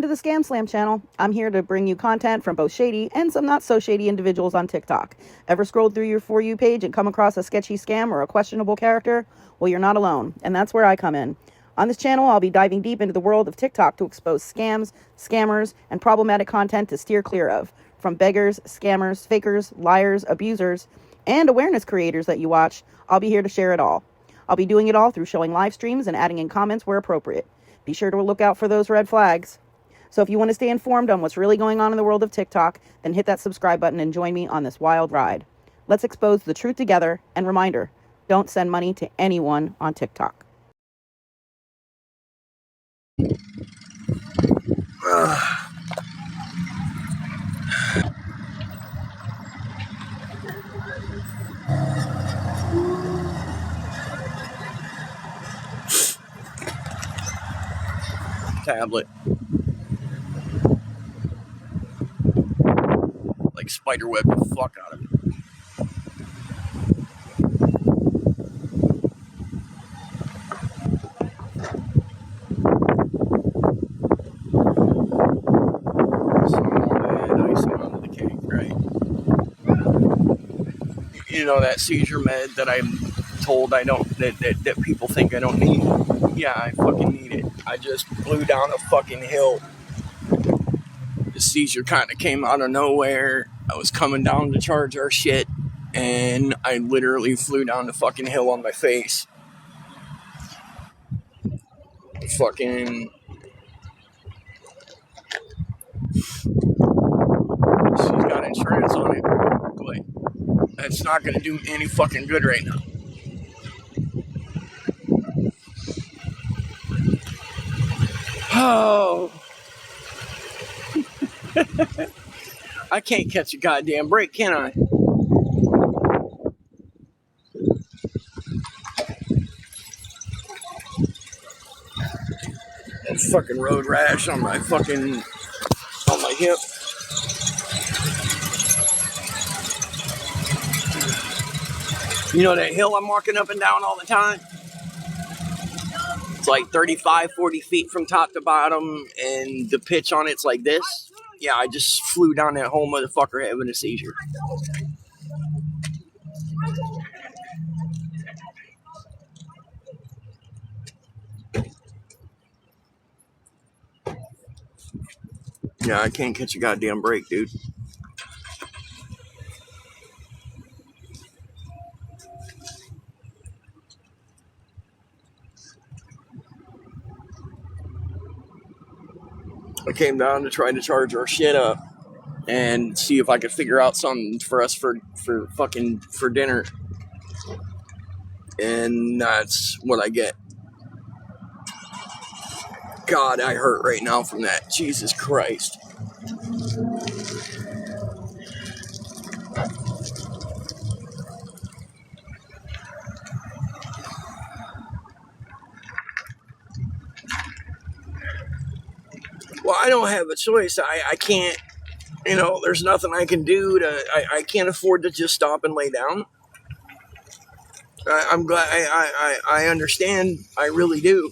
to the Scamslam channel. I'm here to bring you content from both shady and some not so shady individuals on TikTok. Ever scrolled through your For You page and come across a sketchy scam or a questionable character? Well, you're not alone, and that's where I come in. On this channel, I'll be diving deep into the world of TikTok to expose scams, scammers, and problematic content to steer clear of. From beggars, scammers, fakers, liars, abusers, and awareness creators that you watch, I'll be here to share it all. I'll be doing it all through showing live streams and adding in comments where appropriate. Be sure to look out for those red flags. So if you want to stay informed on what's really going on in the world of TikTok, then hit that subscribe button and join me on this wild ride. Let's expose the truth together, and reminder, don't send money to anyone on TikTok. Tablet. Like spiderweb the fuck out of it. Icing on the cake, right? You know that seizure med that I'm told I don't, that people think I don't need? Yeah, I fucking need it. I just flew down a fucking hill. The seizure kind of came out of nowhere. I was coming down to charge our shit, and I literally flew down the fucking hill on my face. Fucking... She's got insurance on it, but that's not gonna do any fucking good right now. Oh. I can't catch a goddamn break, can I? That fucking road rash on my hip. You know that hill I'm walking up and down all the time? It's like 35, 40 feet from top to bottom, and the pitch on it's like this. Yeah, I just flew down that whole motherfucker having a seizure. Yeah, I can't catch a goddamn break, dude. I came down to try to charge our shit up and see if I could figure out something for us for dinner. And that's what I get. God, I hurt right now from that. Jesus Christ. Well, I don't have a choice. I can't, there's nothing I can do I can't afford to just stop and lay down. I'm glad, I understand. I really do.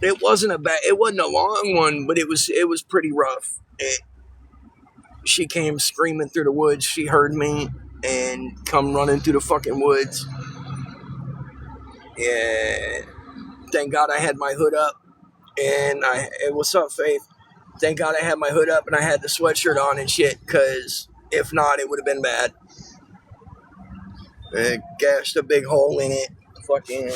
It wasn't a long one, but it was pretty rough. She came screaming through the woods. She heard me and come running through the fucking woods. Yeah. Thank God I had my hood up, and what's up, Faith? Thank God I had my hood up and I had the sweatshirt on and shit, because if not, it would have been bad. It gashed a big hole in it. Fucking.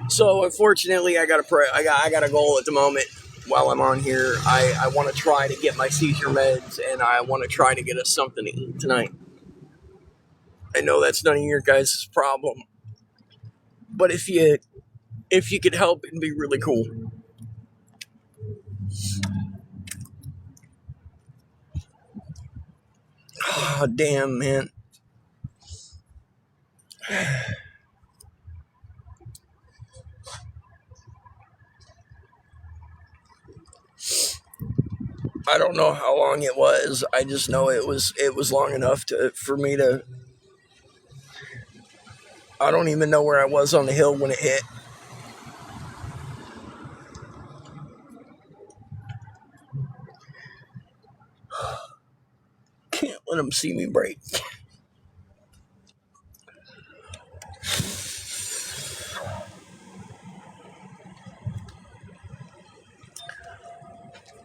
So unfortunately, I got a goal at the moment. While I'm on here, I want to try to get my seizure meds, and I want to try to get us something to eat tonight. I know that's none of your guys' problem, but if you could help, it'd be really cool. Oh, damn, man. I don't know how long it was. I just know it was long enough for me to. I don't even know where I was on the hill when it hit. Can't let them see me break.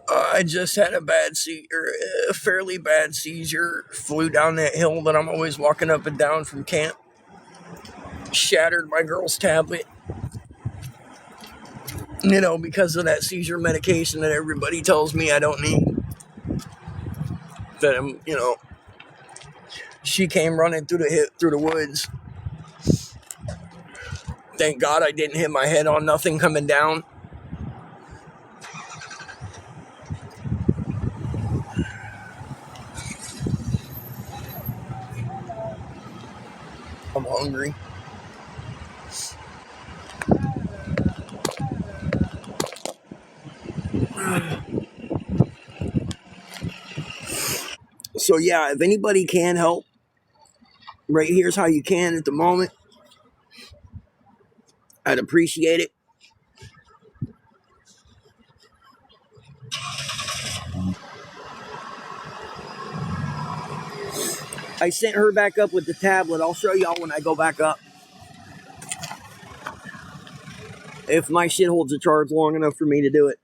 I just had a fairly bad seizure. Flew down that hill that I'm always walking up and down from camp. Shattered my girl's tablet. Because of that seizure medication that everybody tells me I don't need. That she came running through the woods. Thank God I didn't hit my head on nothing coming down. I'm hungry. So yeah, if anybody can help, right here's how you can at the moment. I'd appreciate it. I sent her back up with the tablet. I'll show y'all when I go back up. If my shit holds a charge long enough for me to do it.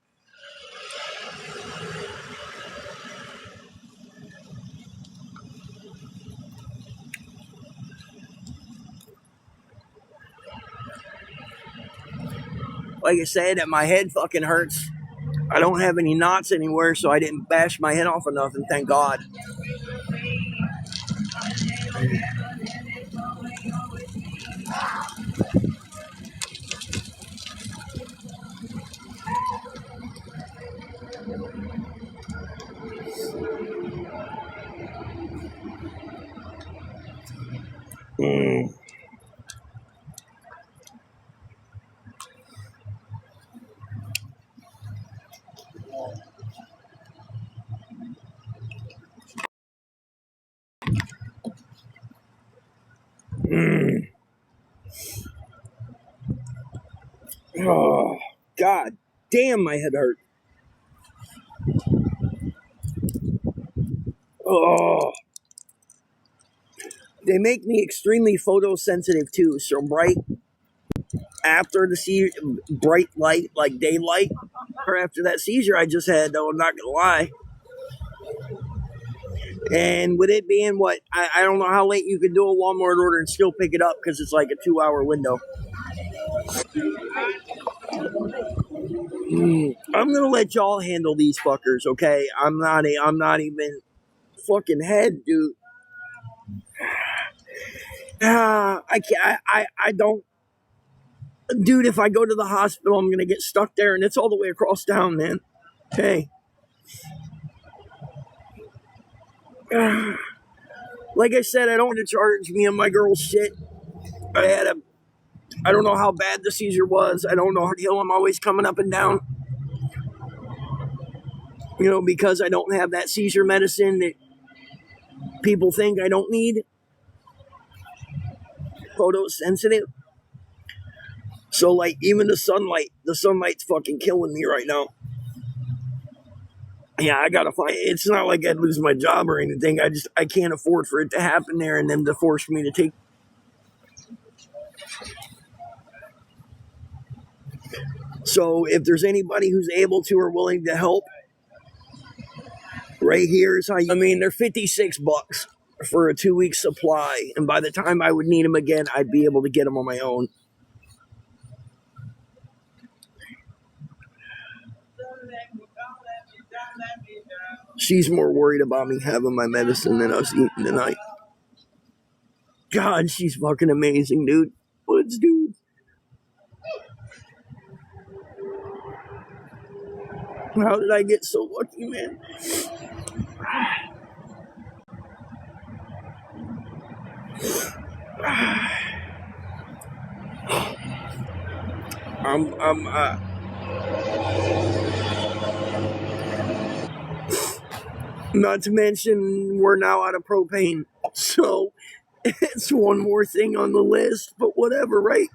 Like I said, my head fucking hurts. I don't have any knots anywhere, so I didn't bash my head off of nothing, thank God. Mm. Mm. Oh, God damn, my head hurt. Oh, they make me extremely photosensitive too. So bright after the bright light, like daylight, or after that seizure I just had, though, I'm not gonna lie. And with it being I don't know how late you can do a Walmart order and still pick it up because it's like a 2-hour window. I'm gonna let y'all handle these fuckers, okay? I'm not even fucking head, dude. I can't. I don't, dude. If I go to the hospital, I'm gonna get stuck there, and it's all the way across town, man. Okay. Like I said, I don't want to charge me and my girl's shit. I don't know how bad the seizure was. I don't know how hill I'm always coming up and down. Because I don't have that seizure medicine that people think I don't need. Photosensitive. So, like, even the sunlight's fucking killing me right now. Yeah, I gotta find. It's not like I'd lose my job or anything. I can't afford for it to happen there and then to force me to take. So, if there's anybody who's able to or willing to help, right here is how you. I mean, they're $56 for a 2-week supply, and by the time I would need them again, I'd be able to get them on my own. She's more worried about me having my medicine than us eating tonight. God, she's fucking amazing, dude. Let's do. How did I get so lucky, man? I'm Not to mention, we're now out of propane. So it's one more thing on the list, but whatever, right?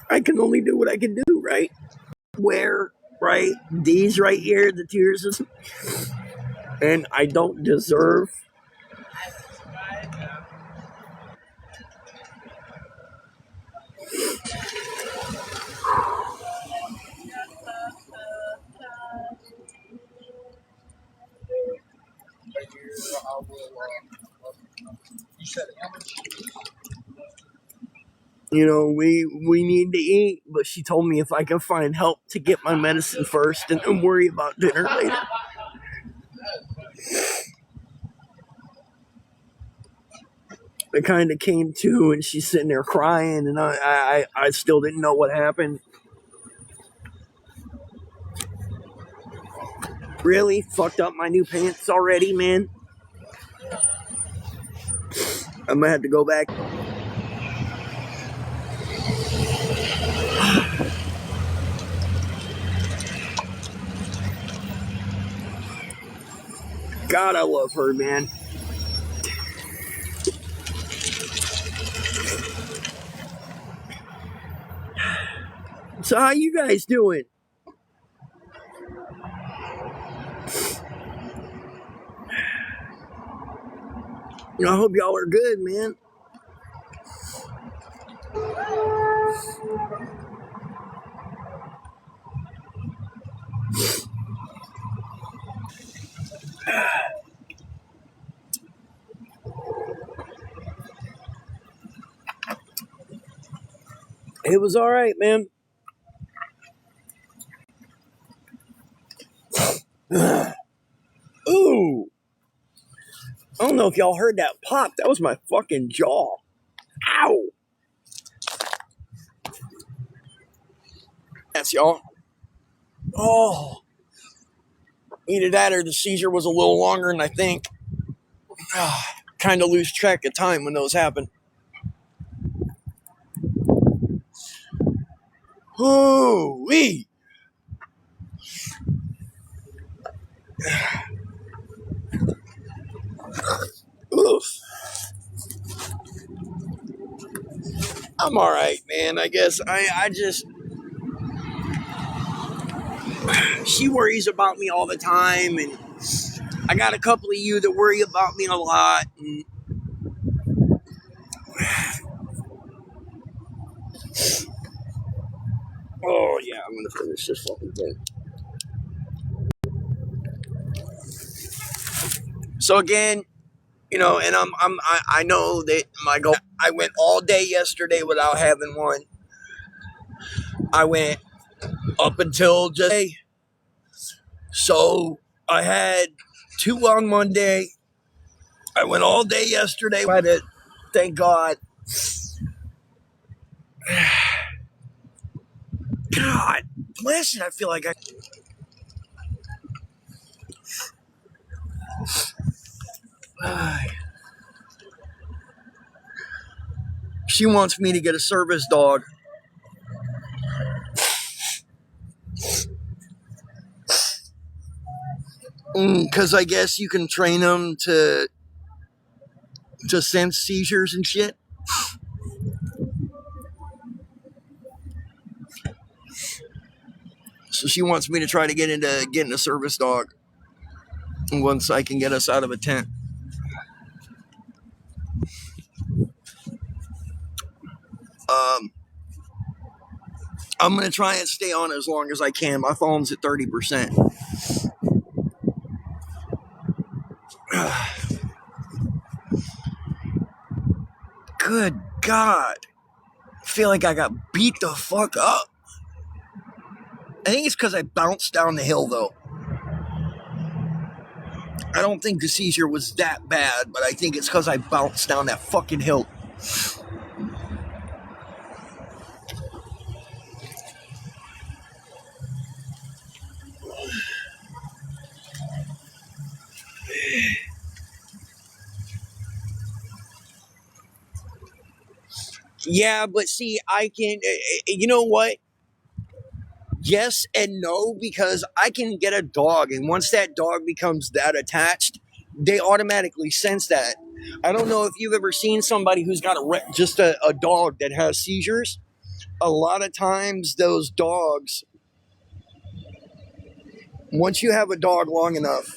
I can only do what I can do, right? Where, right? These right here, the tears, and I don't deserve. We need to eat, but she told me if I can find help to get my medicine first and then worry about dinner later. I kind of came to, and she's sitting there crying, and I still didn't know what happened. Really fucked up my new pants already, man. I'm gonna have to go back. God, I love her, man. So how you guys doing? I hope y'all are good, man. It was all right, man. Ooh, I don't know if y'all heard that pop. That was my fucking jaw. Ow. That's y'all. Oh, either that or the seizure was a little longer than I think. Kind of lose track of time when those happen. Ooh-wee. Oof. I'm all right, man. I guess I just she worries about me all the time, and I got a couple of you that worry about me a lot. And oh yeah, I'm gonna finish this fucking thing. So again, and I know that my goal. I went all day yesterday without having one. I went up until just today. So I had two on Monday. I went all day yesterday. Thank God. God bless it. I feel like she wants me to get a service dog. Because I guess you can train them to sense seizures and shit. So she wants me to try to get into getting a service dog once I can get us out of a tent. I'm going to try and stay on as long as I can. My phone's at 30%. Good God. I feel like I got beat the fuck up. I think it's because I bounced down the hill, though. I don't think the seizure was that bad, but I think it's because I bounced down that fucking hill. Yeah, but see, I can. You know what? Yes and no, because I can get a dog, and once that dog becomes that attached, they automatically sense that. I don't know if you've ever seen somebody who's got just a dog that has seizures. A lot of times, those dogs, once you have a dog long enough,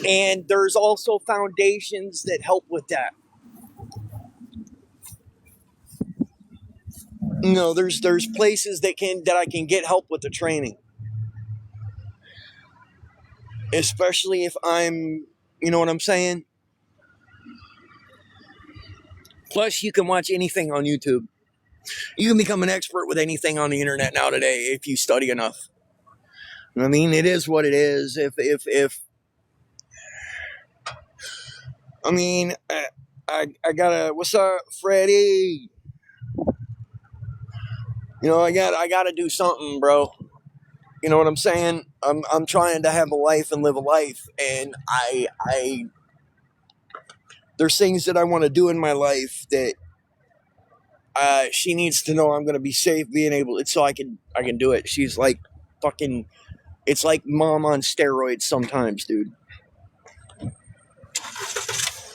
and there's also foundations that help with that. No, there's places that I can get help with the training, especially if I'm, you know what I'm saying. Plus, you can watch anything on YouTube. You can become an expert with anything on the internet now today if you study enough. I mean, it is what it is. If I mean, I gotta. What's up, Freddie? You know, I gotta do something, bro. You know what I'm saying? I'm trying to have a life and live a life, and I there's things that I want to do in my life that she needs to know I'm gonna be safe, being able, so I can do it. She's like fucking. It's like mom on steroids sometimes, dude.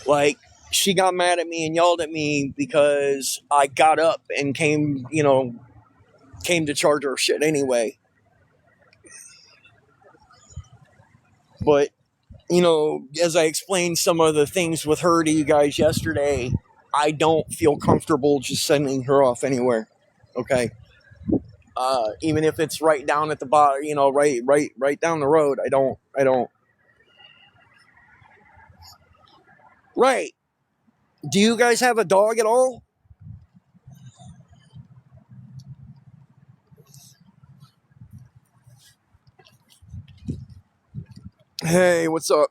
Like, she got mad at me and yelled at me because I got up and came to charge her shit anyway. But, as I explained some of the things with her to you guys yesterday, I don't feel comfortable just sending her off anywhere. Okay. Even if it's right down at the bottom, right down the road, I don't. Right. Do you guys have a dog at all? Hey, what's up?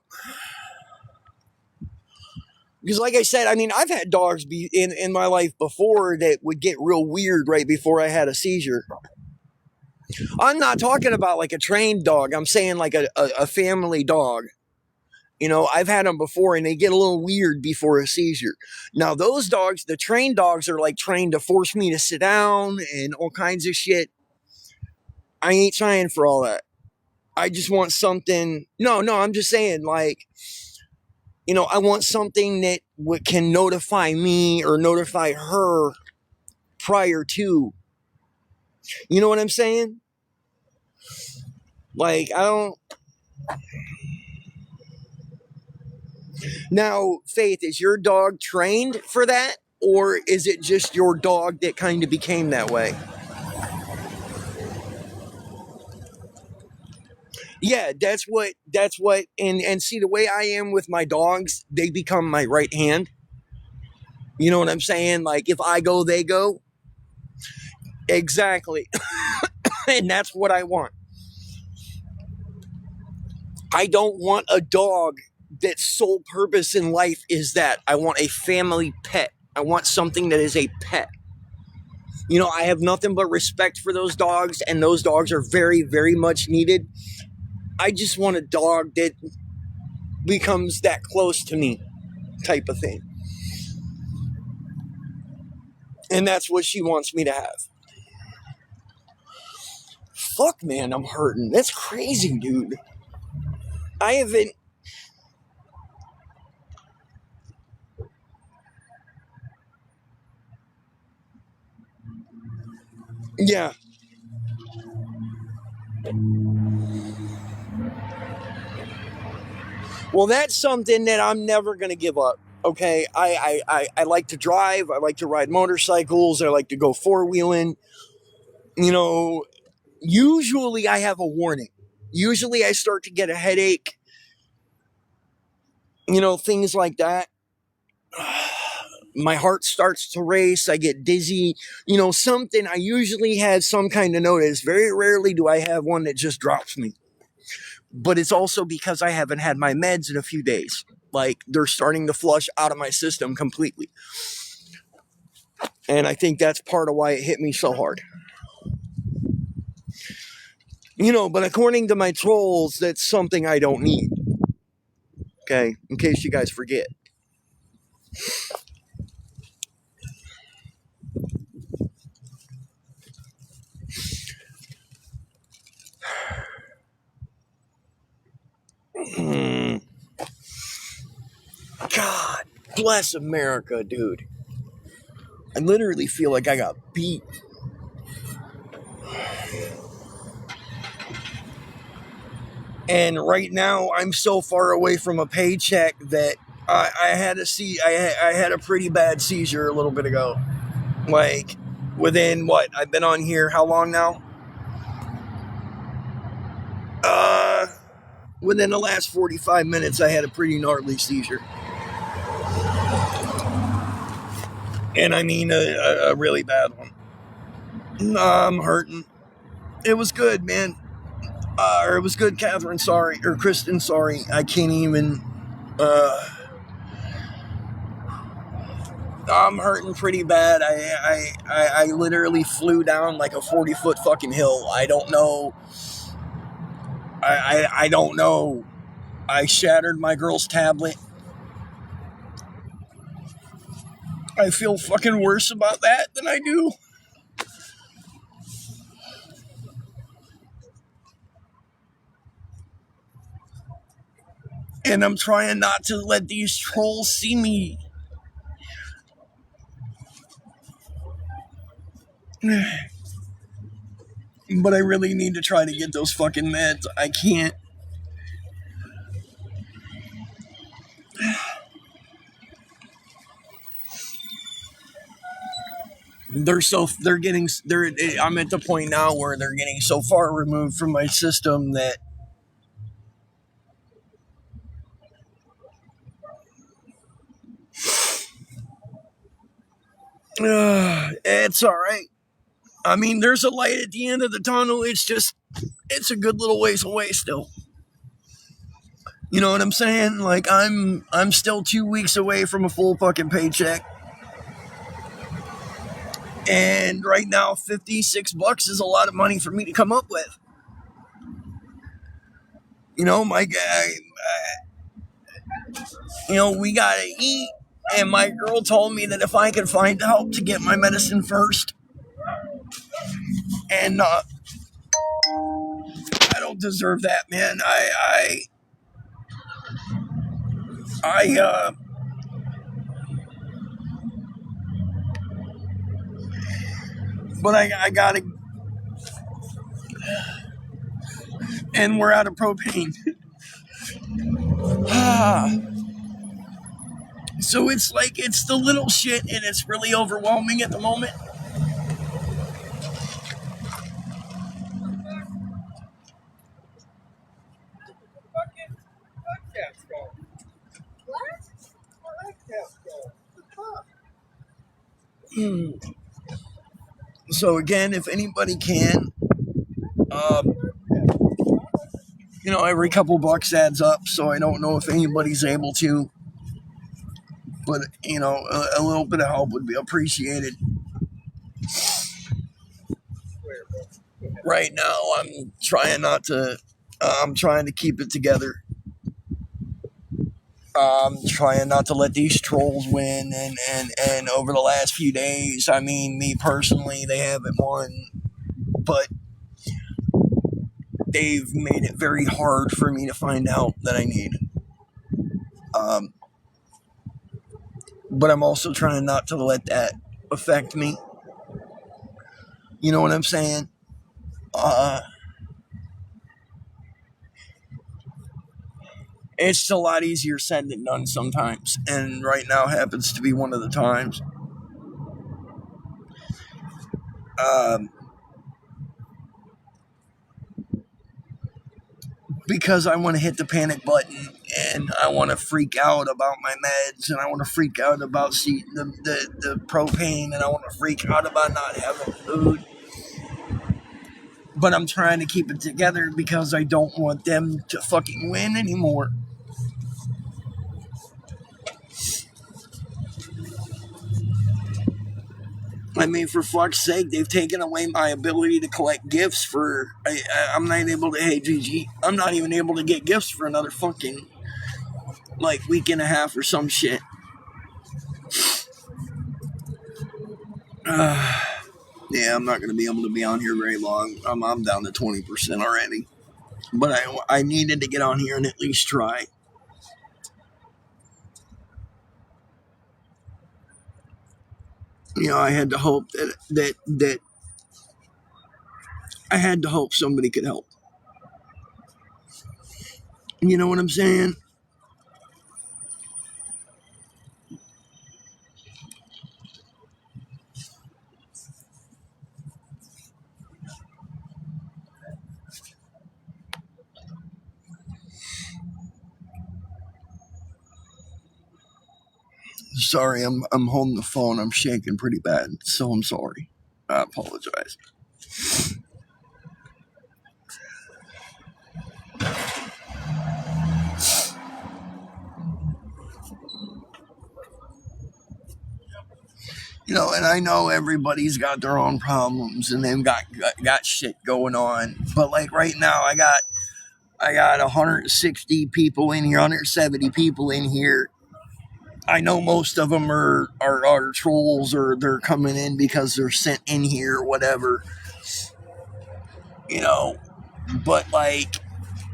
Because like I said, I mean, I've had dogs be in my life before that would get real weird right before I had a seizure. I'm not talking about like a trained dog. I'm saying like a family dog. I've had them before and they get a little weird before a seizure. Now, those dogs, the trained dogs, are like trained to force me to sit down and all kinds of shit. I ain't trying for all that. I just want something. No, I'm just saying, like, I want something that can notify me or notify her prior to. You know what I'm saying? Like, I don't. Now, Faith, is your dog trained for that? Or is it just your dog that kind of became that way? Yeah, that's what, and see, the way I am with my dogs, they become my right hand. You know what I'm saying? Like, if I go, they go. Exactly. And that's what I want. I don't want a dog that's sole purpose in life is that. I want a family pet. I want something that is a pet. I have nothing but respect for those dogs, and those dogs are very, very much needed. I just want a dog that becomes that close to me type of thing. And that's what she wants me to have. Fuck, man, I'm hurting. That's crazy, dude. I haven't... Yeah. Well, that's something that I'm never going to give up. Okay, I like to drive. I like to ride motorcycles. I like to go four-wheeling. Usually I have a warning. Usually I start to get a headache. Things like that. My heart starts to race. I get dizzy. Something. I usually have some kind of notice. Very rarely do I have one that just drops me. But it's also because I haven't had my meds in a few days. Like, they're starting to flush out of my system completely. And I think that's part of why it hit me so hard. But according to my trolls, that's something I don't need. Okay, in case you guys forget. Bless America, dude. I literally feel like I got beat. And right now, I'm so far away from a paycheck that I had a pretty bad seizure a little bit ago. Like, within what? I've been on here how long now? Within the last 45 minutes, I had a pretty gnarly seizure. And I mean a really bad one. I'm hurting. It was good, man. Or it was good, Catherine, sorry. Or Kristen, sorry. I can't even... I'm hurting pretty bad. I literally flew down like a 40-foot fucking hill. I don't know. I don't know. I shattered my girl's tablet. I feel fucking worse about that than I do. And I'm trying not to let these trolls see me. But I really need to try to get those fucking meds. I can't. I'm at the point now where they're getting so far removed from my system that it's all right. I mean, there's a light at the end of the tunnel. It's a good little ways away still. You know what I'm saying? Like, I'm still 2 weeks away from a full fucking paycheck. And right now, $56 is a lot of money for me to come up with. You know, my guy, we gotta eat. And my girl told me that if I could find help to get my medicine first, and I don't deserve that, man. But I gotta, and we're out of propane. So it's like, it's the little shit, and it's really overwhelming at the moment. So again, if anybody can, every couple bucks adds up. So I don't know if anybody's able to, but a little bit of help would be appreciated. Right now, I'm trying not to. I'm trying to keep it together. I'm trying not to let these trolls win, and over the last few days, I mean, me personally, they haven't won, but they've made it very hard for me to find out that I need. But I'm also trying not to let that affect me. You know what I'm saying? It's a lot easier said than done sometimes, and right now happens to be one of the times. Because I want to hit the panic button, and I want to freak out about my meds, and I want to freak out about the propane, and I want to freak out about not having food. But I'm trying to keep it together because I don't want them to fucking win anymore. I mean, for fuck's sake, they've taken away my ability to collect gifts for... I'm not able to... Hey, Gigi, I'm not even able to get gifts for another fucking, week and a half or some shit. Yeah, I'm not going to be able to be on here very long. I'm down to 20% already. But I needed to get on here and at least try. I had to hope that I had to hope somebody could help. You know what I'm saying? Sorry, I'm holding the phone. I'm shaking pretty bad, so I'm sorry. I apologize. And I know everybody's got their own problems and they've got shit going on. But like right now, I got 160 people in here, 170 people in here. I know most of them are trolls, or they're coming in because they're sent in here or whatever. But like,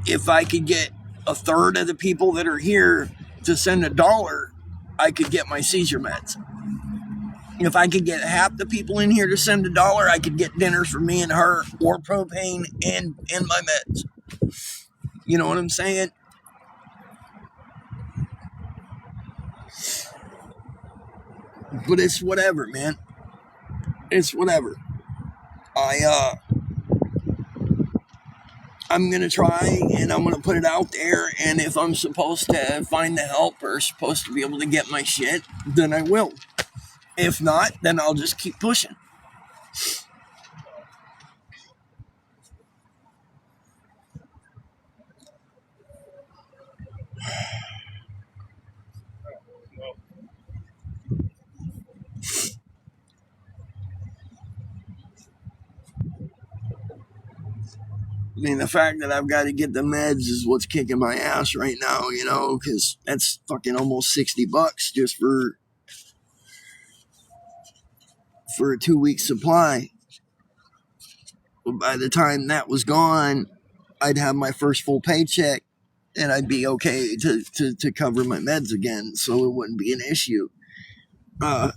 if I could get a third of the people that are here to send $1, I could get my seizure meds. If I could get half the people in here to send $1, I could get dinners for me and her, or propane and my meds. You know what I'm saying? But it's whatever, man. It's whatever. I'm gonna try, and I'm gonna put it out there, and if I'm supposed to find the help or supposed to be able to get my shit, then I will. If not, then I'll just keep pushing. I mean, the fact that I've got to get the meds is what's kicking my ass right now, because that's fucking almost $60 just for a 2-week supply. But by the time that was gone, I'd have my first full paycheck, and I'd be okay to cover my meds again, so it wouldn't be an issue. But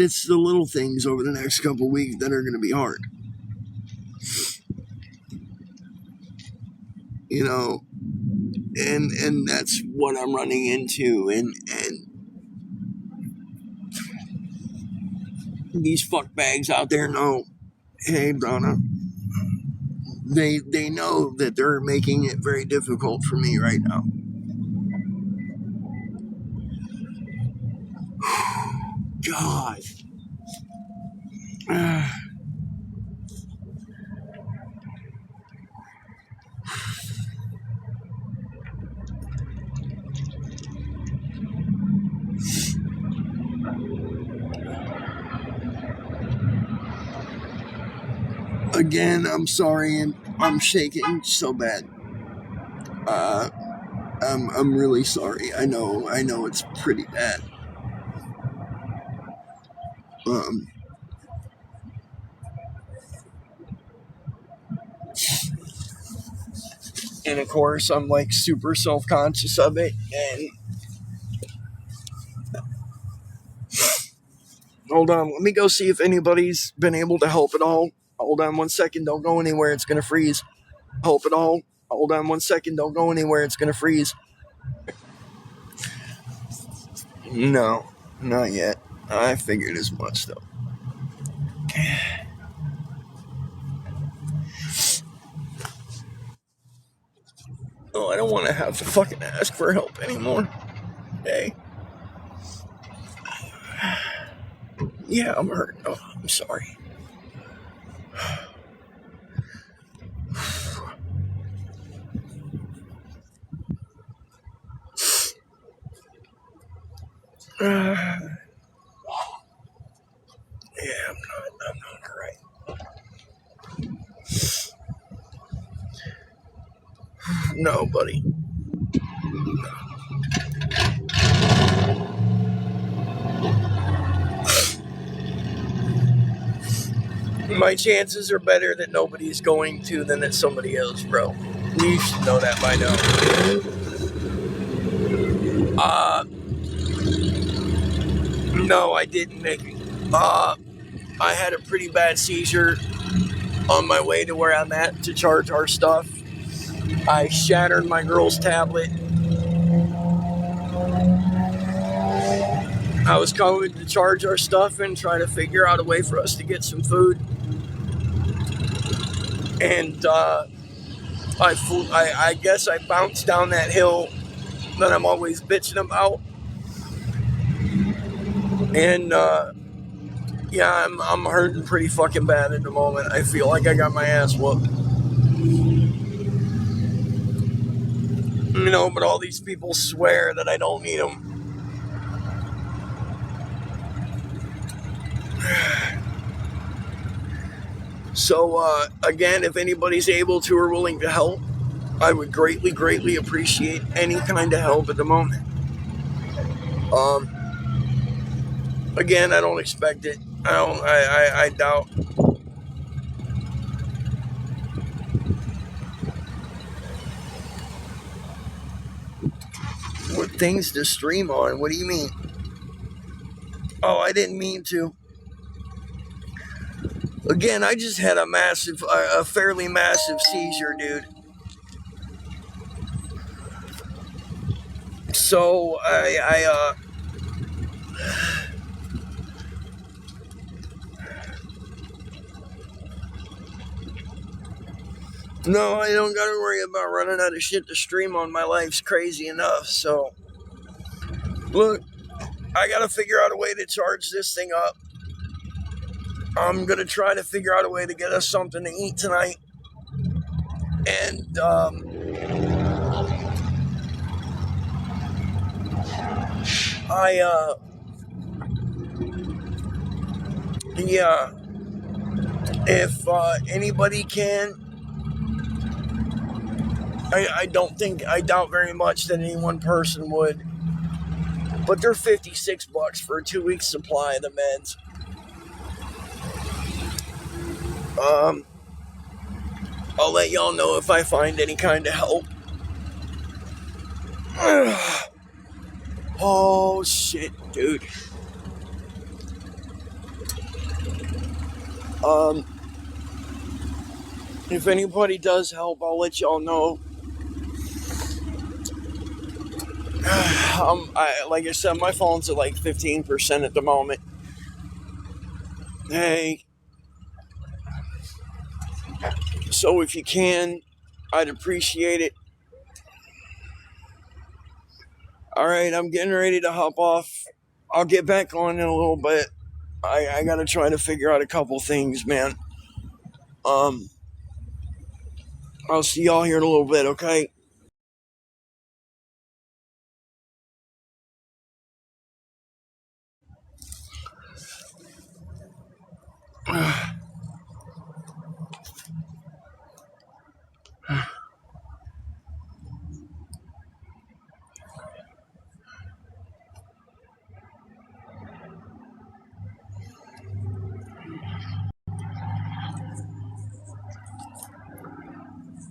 it's the little things over the next couple of weeks that are going to be hard. And that's what I'm running into, and these fuckbags out there know, hey, Donna, they know that they're making it very difficult for me right now. God. Again, I'm sorry, and I'm shaking so bad. I'm really sorry. I know it's pretty bad. And of course, I'm like super self-conscious of it. And hold on, let me go see if anybody's been able to help at all. Hold on 1 second, don't go anywhere, it's gonna freeze. Help at all. Hold on 1 second, don't go anywhere, it's gonna freeze. No, not yet. I figured as much though. Oh, I don't want to have to fucking ask for help anymore. Hey. Yeah, I'm hurt. Oh, I'm sorry. Yeah, I'm not alright. No, buddy. My chances are better that nobody's going to than that somebody else, bro. You should know that by now. No, I didn't, Nick. I had a pretty bad seizure on my way to where I'm at to charge our stuff. I shattered my girl's tablet. I was coming to charge our stuff and try to figure out a way for us to get some food. And I guess I bounced down that hill that I'm always bitching about. And yeah, I'm hurting pretty fucking bad at the moment. I feel like I got my ass whooped. You know, but all these people swear that I don't need them. So, again, if anybody's able to or willing to help, I would greatly, greatly appreciate any kind of help at the moment. Again, I don't expect it. I doubt. What things to stream on? What do you mean? Oh, I didn't mean to. Again, I just had a fairly massive seizure, dude. So no, I don't gotta worry about running out of shit to stream on. My life's crazy enough. So, look, I gotta figure out a way to charge this thing up. I'm gonna try to figure out a way to get us something to eat tonight. And, yeah, if anybody can, I doubt very much that any one person would, but they're $56 for a 2 week supply of the meds. I'll let y'all know if I find any kind of help. Oh shit, dude. If anybody does help, I'll let y'all know. Like I said, my phone's at like 15% at the moment. Hey, so if you can, I'd appreciate it. Alright, I'm getting ready to hop off. I'll get back on in a little bit. I gotta try to figure out a couple things, man. I'll see y'all here in a little bit, okay?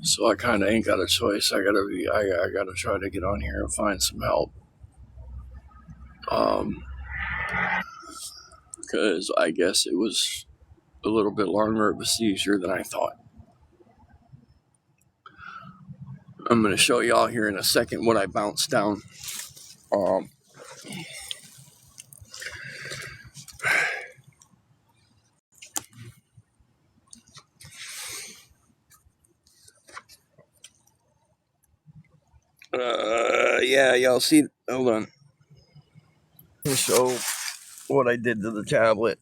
So I kind of ain't got a choice. I gotta try to get on here and find some help. Because I guess it was a little bit longer of a seizure than I thought. I'm gonna show y'all here in a second what I bounced down. Um, yeah, y'all see. Hold on. Let me show what I did to the tablet.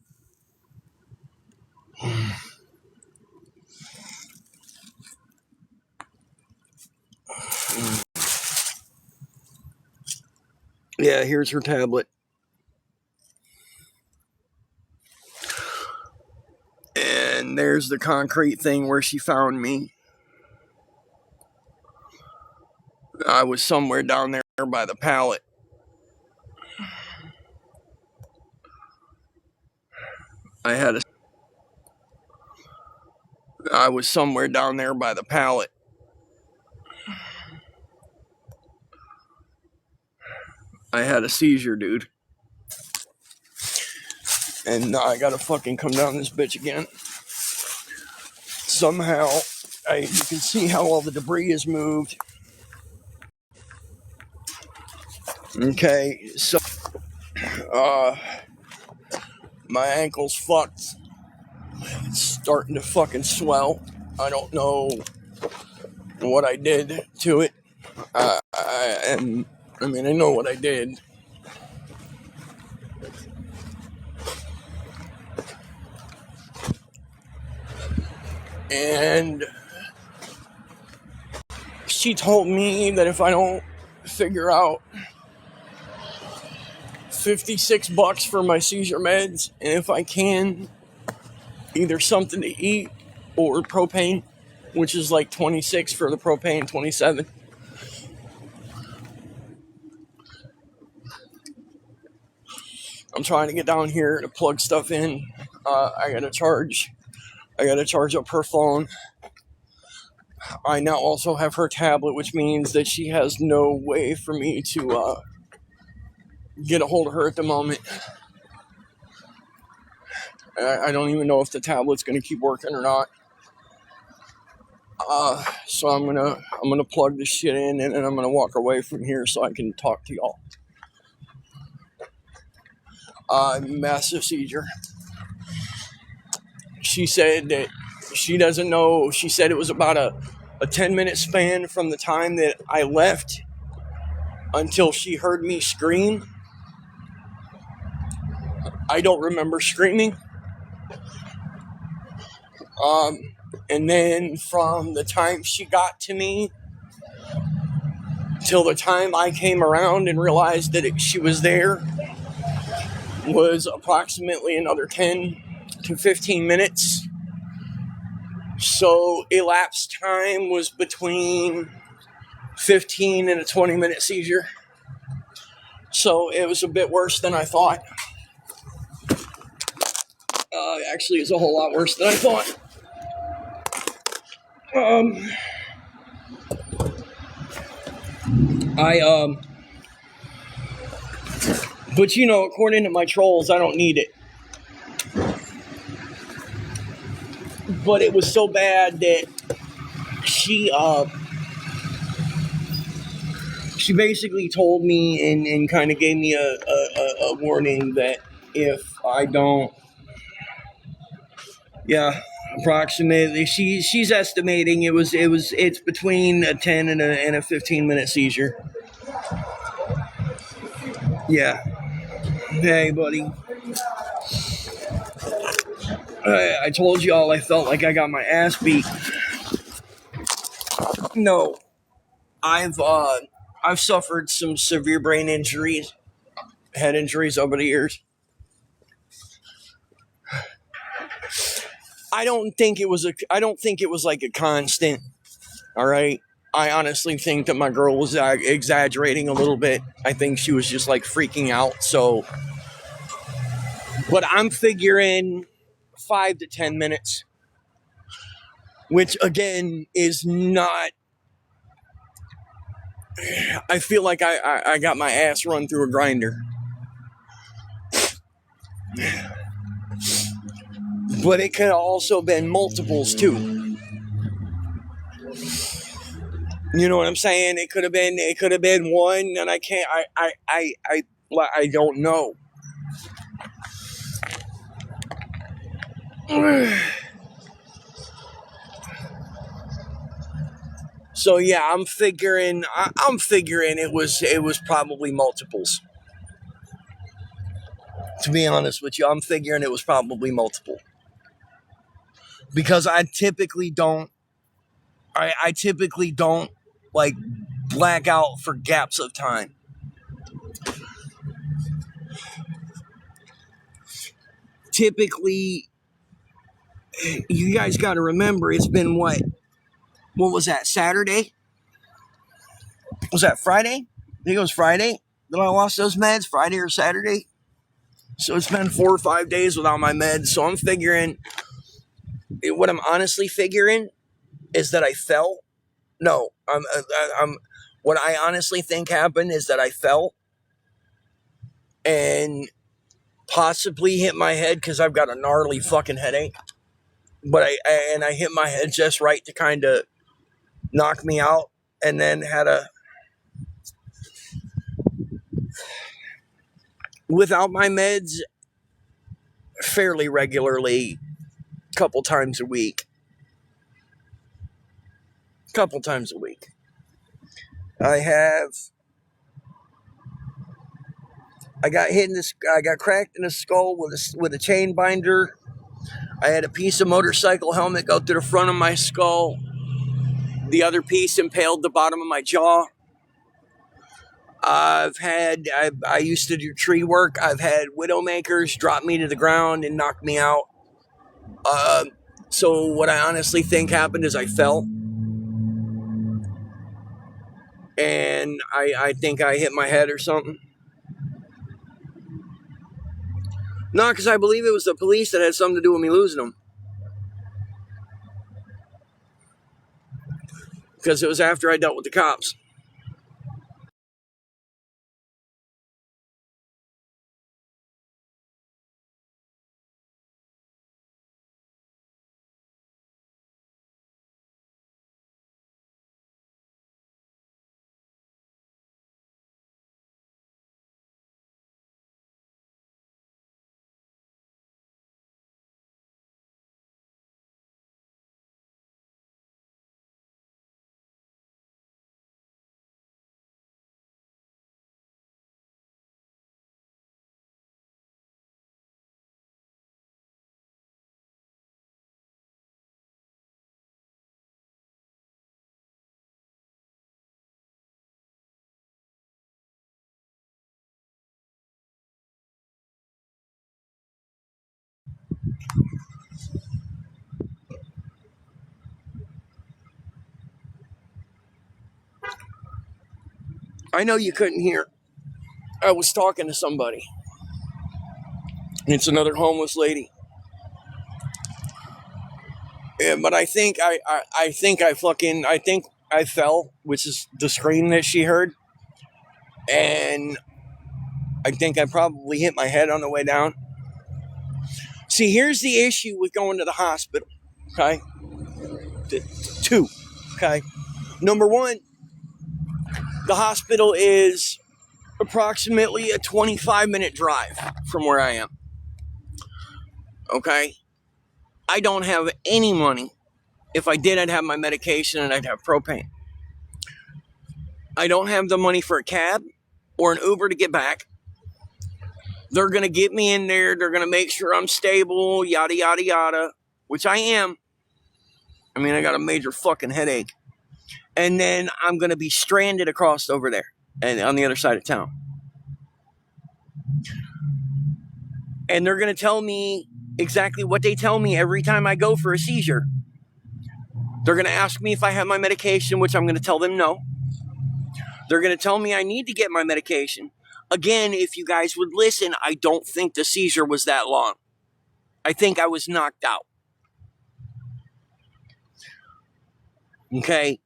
Yeah, here's her tablet. And there's the concrete thing where she found me. I was somewhere down there by the pallet. I was somewhere down there by the pallet. I had a seizure, dude. And now I gotta fucking come down this bitch again. Somehow, you can see how all the debris is moved. Okay, so, my ankle's fucked. It's starting to fucking swell. I don't know what I did to it. I know what I did. And she told me that if I don't figure out $56 for my seizure meds, and if I can, either something to eat or propane, which is like 26 for the propane, 27. I'm trying to get down here to plug stuff in. I gotta charge up her phone. I now also have her tablet, which means that she has no way for me to get a hold of her at the moment. I don't even know if the tablet's gonna keep working or not. So I'm gonna plug this shit in, and then I'm gonna walk away from here so I can talk to y'all. Massive seizure. She said that she doesn't know. She said it was about a 10-minute span from the time that I left until she heard me scream. I don't remember screaming. And then from the time she got to me till the time I came around and realized that she was there was approximately another 10 to 15 minutes. So elapsed time was between 15 and a 20-minute seizure. So it was a bit worse than I thought. Actually, it's a whole lot worse than I thought. But you know, according to my trolls, I don't need it. But it was so bad that she basically told me and kind of gave me a warning that if I don't, approximately, she's estimating it's between a 10 and a 15-minute seizure. Yeah. Hey, buddy. I told y'all I felt like I got my ass beat. No, I've suffered some severe brain injuries, head injuries over the years. I don't think it was like a constant. All right. I honestly think that my girl was exaggerating a little bit. I think she was just like freaking out. So, but I'm figuring 5 to 10 minutes, which again is not. I feel like I got my ass run through a grinder. But it could have also been multiples too. You know what I'm saying? It could have been one, and I don't know. So yeah, I'm figuring it was probably multiples. To be honest with you, I'm figuring it was probably multiple. Because I typically don't like black out for gaps of time. Typically, you guys got to remember, it's been what was that, Saturday? Was that Friday? I think it was Friday that I lost those meds, Friday or Saturday. So it's been 4 or 5 days without my meds. So I'm figuring, what I'm honestly figuring is that I fell. No, what I honestly think happened is that I fell and possibly hit my head because I've got a gnarly fucking headache. But I hit my head just right to kind of knock me out, and then had a, without my meds, fairly regularly, couple times a week. I got cracked in the skull with a chain binder. I had a piece of motorcycle helmet go through the front of my skull. The other piece impaled the bottom of my jaw. I used to do tree work. I've had widowmakers drop me to the ground and knock me out. So what I honestly think happened is I fell. And I think I hit my head or something. No, because I believe it was the police that had something to do with me losing them. Because it was after I dealt with the cops. I know you couldn't hear. I was talking to somebody. It's another homeless lady. Yeah, but I think I fell, which is the scream that she heard. And I think I probably hit my head on the way down. See, here's the issue with going to the hospital. Okay? Two. Okay? Number one, the hospital is approximately a 25-minute drive from where I am. Okay? I don't have any money. If I did, I'd have my medication and I'd have propane. I don't have the money for a cab or an Uber to get back. They're going to get me in there. They're going to make sure I'm stable, yada, yada, yada, which I am. I mean, I got a major fucking headache. And then I'm going to be stranded across over there and on the other side of town. And they're going to tell me exactly what they tell me every time I go for a seizure. They're going to ask me if I have my medication, which I'm going to tell them no. They're going to tell me I need to get my medication. Again, if you guys would listen, I don't think the seizure was that long. I think I was knocked out. Okay?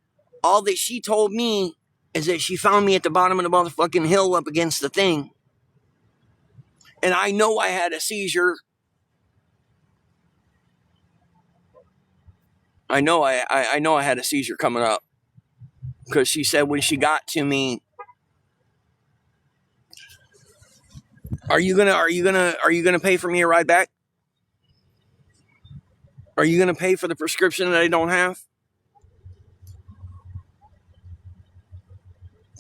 All that she told me is that she found me at the bottom of the motherfucking hill up against the thing. And I know I had a seizure. I know I had a seizure coming up. Because she said when she got to me, are you gonna pay for me a ride back? Are you gonna pay for the prescription that I don't have?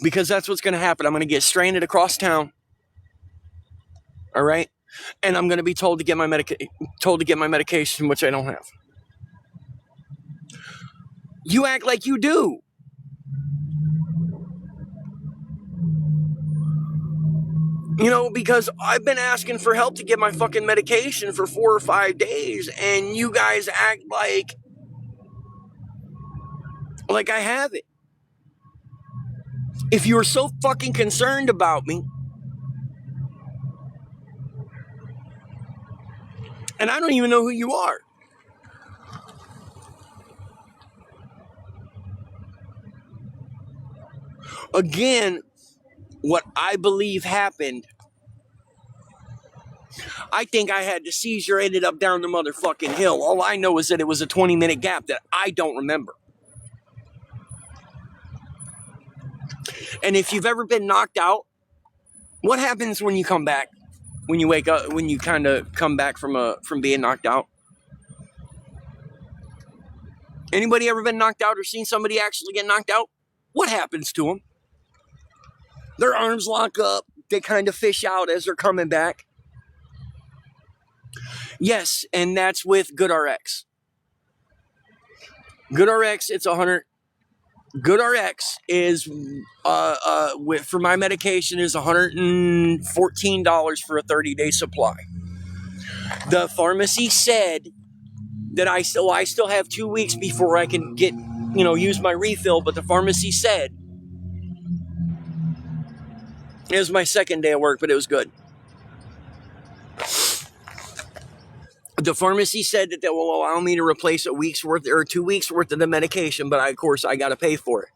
Because that's what's gonna happen. I'm gonna get stranded across town. All right, and I'm gonna be told to get my medication, which I don't have. You act like you do. You know, because I've been asking for help to get my fucking medication for 4 or 5 days, and you guys act like I have it. If you were so fucking concerned about me, and I don't even know who you are. Again, what I believe happened I think I had the seizure, ended up down the motherfucking hill. All I know is that it was a 20-minute gap that I don't remember. And if you've ever been knocked out, what happens when you come back? When you wake up, when you kind of come back from being knocked out? Anybody ever been knocked out or seen somebody actually get knocked out? What happens to them? Their arms lock up. They kind of fish out as they're coming back. Yes, and that's with GoodRx. GoodRx, it's 100. GoodRx is for my medication is $114 for a 30-day supply. The pharmacy said that I still have 2 weeks before I can get, use my refill, but the pharmacy said it was my second day of work, but it was good. The pharmacy said that they will allow me to replace a week's worth or 2 weeks worth of the medication, but of course I got to pay for it.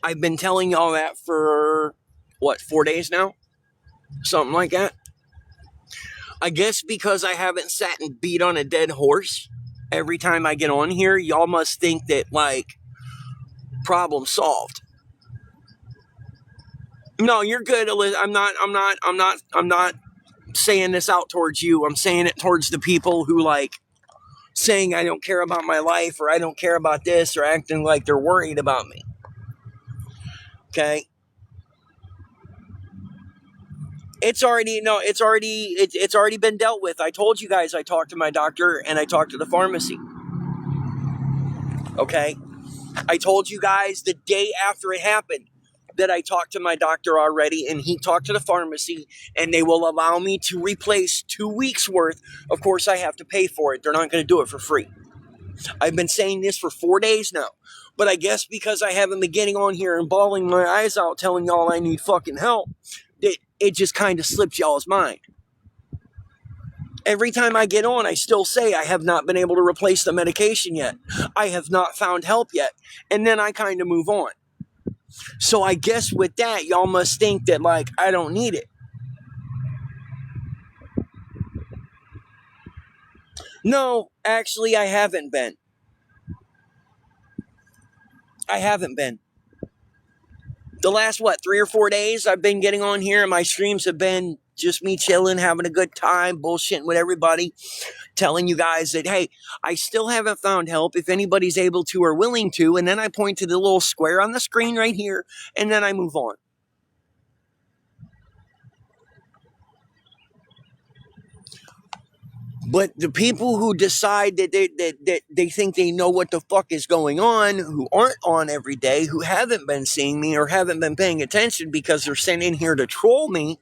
I've been telling y'all that for 4 days now? Something like that. I guess because I haven't sat and beat on a dead horse every time I get on here, y'all must think that problem solved. No, you're good, Elizabeth. I'm not saying this out towards you. I'm saying it towards the people who saying I don't care about my life or I don't care about this or acting like they're worried about me. Okay? It's already been dealt with. I told you guys I talked to my doctor and I talked to the pharmacy. Okay? I told you guys the day after it happened that I talked to my doctor already and he talked to the pharmacy and they will allow me to replace 2 weeks worth. Of course, I have to pay for it. They're not going to do it for free. I've been saying this for 4 days now. But I guess because I haven't been getting on here and bawling my eyes out telling y'all I need fucking help, it just kind of slipped y'all's mind. Every time I get on, I still say I have not been able to replace the medication yet. I have not found help yet. And then I kind of move on. So I guess with that, y'all must think that I don't need it. No, actually I haven't been. The last, 3 or 4 days I've been getting on here and my streams have been just me chilling, having a good time, bullshitting with everybody, telling you guys that, hey, I still haven't found help if anybody's able to or willing to. And then I point to the little square on the screen right here and then I move on. But the people who decide that they think they know what the fuck is going on, who aren't on every day, who haven't been seeing me or haven't been paying attention because they're sent in here to troll me,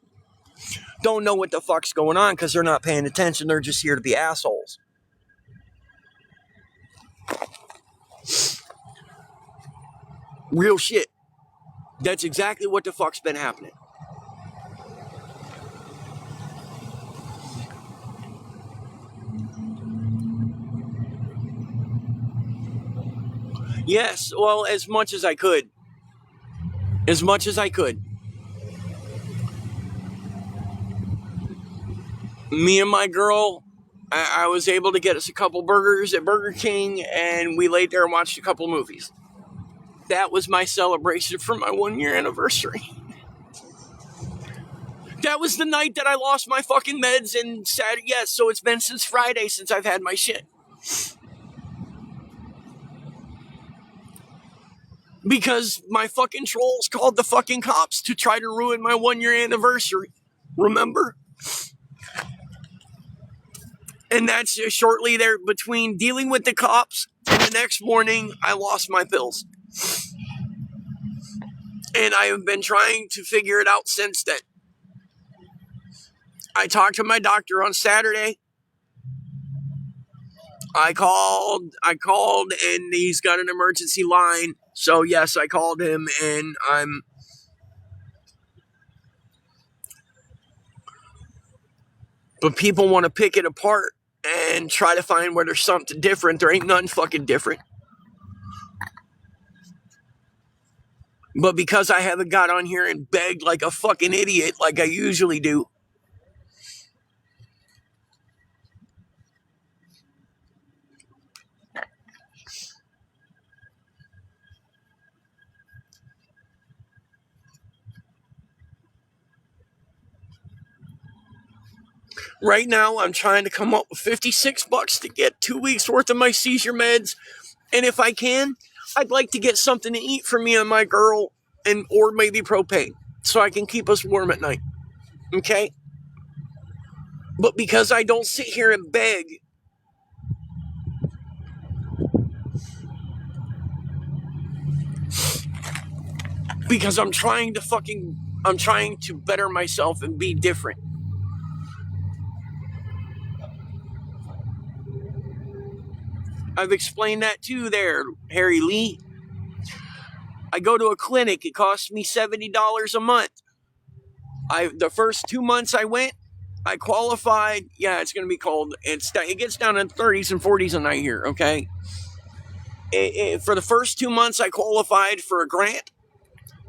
don't know what the fuck's going on because they're not paying attention. They're just here to be assholes. Real shit. That's exactly what the fuck's been happening. Yes, well, as much as I could. As much as I could. Me and my girl, I was able to get us a couple burgers at Burger King, and we laid there and watched a couple movies. That was my celebration for my 1-year anniversary. That was the night that I lost my fucking meds and Saturday. Yes, so it's been since Friday since I've had my shit. Because my fucking trolls called the fucking cops to try to ruin my 1-year anniversary. Remember? And that's shortly there between dealing with the cops and the next morning, I lost my pills. And I have been trying to figure it out since then. I talked to my doctor on Saturday. I called and he's got an emergency line. So yes, I called him and but people want to pick it apart and try to find where there's something different. There ain't nothing fucking different. But because I haven't got on here and begged like a fucking idiot like I usually do, Right now, I'm trying to come up with $56 to get 2 weeks worth of my seizure meds. And if I can, I'd like to get something to eat for me and my girl, and or maybe propane, so I can keep us warm at night. Okay? But because I don't sit here and beg, because I'm trying to better myself and be different. I've explained that too there, Harry Lee. I go to a clinic, it costs me $70 a month. The first 2 months I went, I qualified. Yeah, it's going to be cold. It gets down in 30s and 40s a night here, okay? For the first 2 months, I qualified for a grant.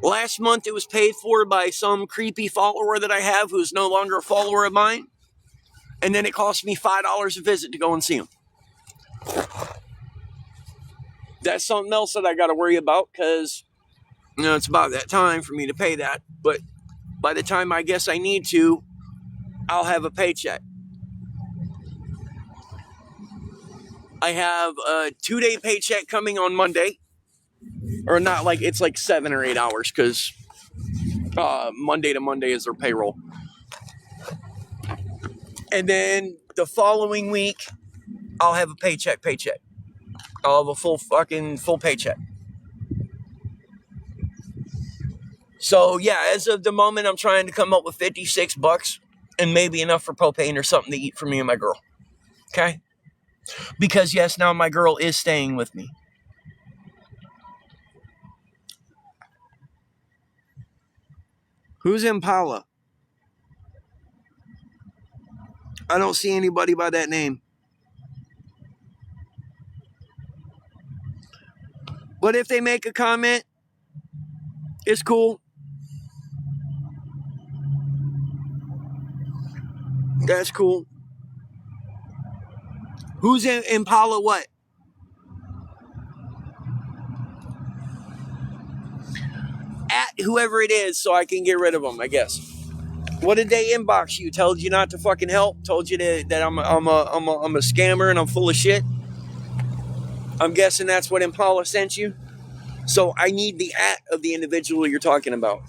Last month, it was paid for by some creepy follower that I have who's no longer a follower of mine. And then it cost me $5 a visit to go and see him. That's something else that I got to worry about, because it's about that time for me to pay that. But by the time I guess I need to, I'll have a paycheck. I have a 2-day paycheck coming on Monday. Or not, like, it's like 7 or 8 hours, because Monday to Monday is their payroll. And then the following week, I'll have a paycheck. I'll have a full paycheck. So yeah, as of the moment, I'm trying to come up with $56 and maybe enough for propane or something to eat for me and my girl. Okay? Because yes, now my girl is staying with me. Who's Impala? I don't see anybody by that name. But if they make a comment, it's cool. That's cool. Who's Impala what? At whoever it is, so I can get rid of them, I guess. What did they inbox you? Told you not to fucking help? Told you that I'm a scammer and I'm full of shit? I'm guessing that's what Impala sent you. So I need the @ of the individual you're talking about.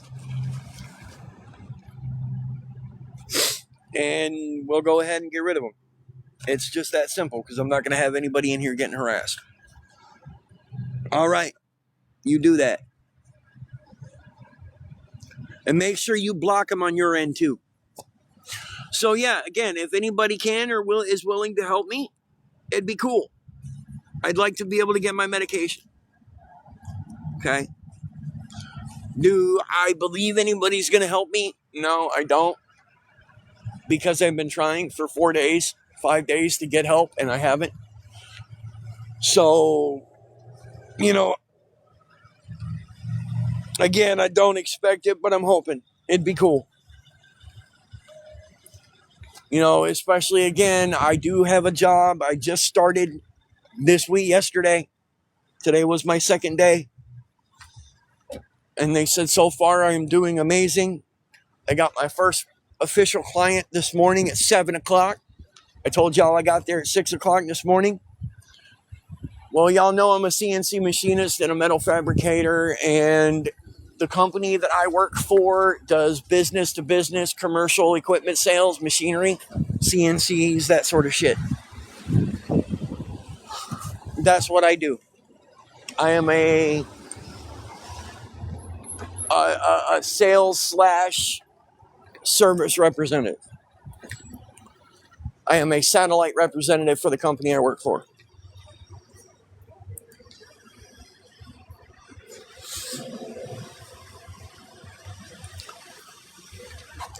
And we'll go ahead and get rid of them. It's just that simple, because I'm not going to have anybody in here getting harassed. All right. You do that. And make sure you block them on your end too. So yeah, again, if anybody can or is willing to help me, it'd be cool. I'd like to be able to get my medication. Okay? Do I believe anybody's going to help me? No, I don't. Because I've been trying for 4 days, 5 days to get help, and I haven't. So, again, I don't expect it, but I'm hoping. It'd be cool. Especially, again, I do have a job. I just started yesterday. Today was my second day. And they said so far I am doing amazing. I got my first official client this morning at 7 o'clock. I told y'all I got there at 6 o'clock this morning. Well, y'all know I'm a CNC machinist and a metal fabricator, and the company that I work for does business-to-business commercial equipment sales, machinery, CNCs, that sort of shit. That's what I do. I am a sales / service representative. I am a satellite representative for the company I work for.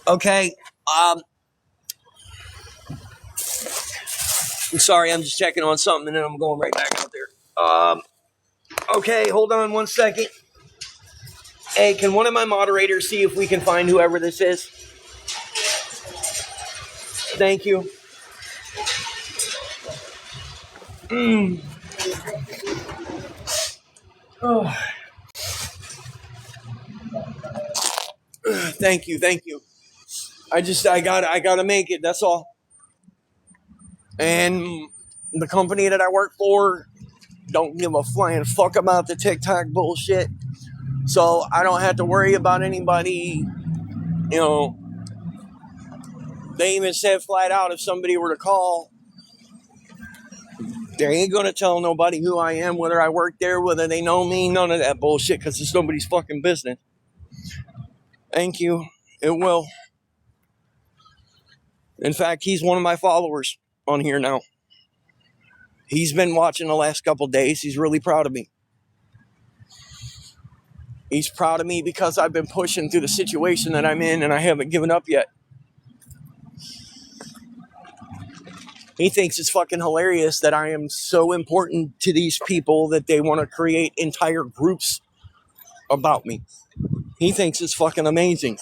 Okay. I'm sorry, I'm just checking on something and then I'm going right back out there. Okay, hold on 1 second. Hey, can one of my moderators see if we can find whoever this is? Thank you. Oh. Thank you. I gotta make it, that's all. And the company that I work for don't give a flying fuck about the TikTok bullshit. So I don't have to worry about anybody, you know. They even said flat out, if somebody were to call, they ain't gonna tell nobody who I am, whether I work there, whether they know me, none of that bullshit, because it's nobody's fucking business. Thank you. It will. In fact, he's one of my followers on here now. He's been watching the last couple days. He's really proud of me. He's proud of me because I've been pushing through the situation that I'm in and I haven't given up yet. He thinks it's fucking hilarious that I am so important to these people that they want to create entire groups about me. He thinks it's fucking amazing.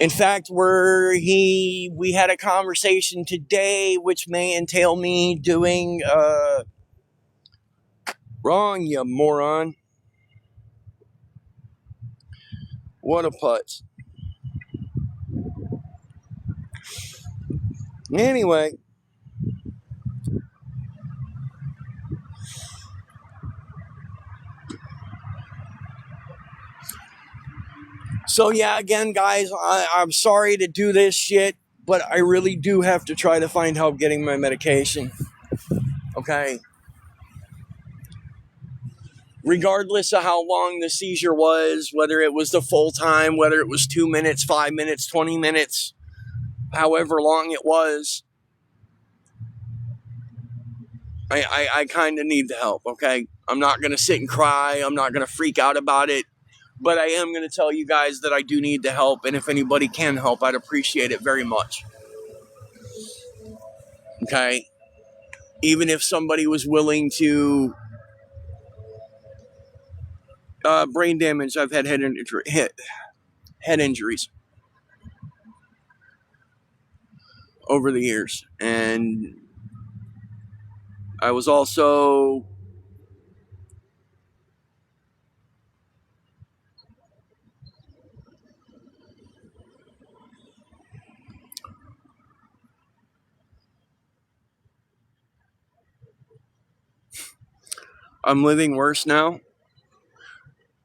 In fact, we had a conversation today, which may entail me doing, wrong, you moron. What a putz. Anyway. So yeah, again, guys, I'm sorry to do this shit, but I really do have to try to find help getting my medication. Okay? Regardless of how long the seizure was, whether it was the full time, whether it was 2 minutes, 5 minutes, 20 minutes, however long it was, I kind of need the help, okay? I'm not going to sit and cry. I'm not going to freak out about it. But I am going to tell you guys that I do need the help. And if anybody can help, I'd appreciate it very much. Okay? Even if somebody was willing to... brain damage, I've had head injuries over the years. And I was also... I'm living worse now.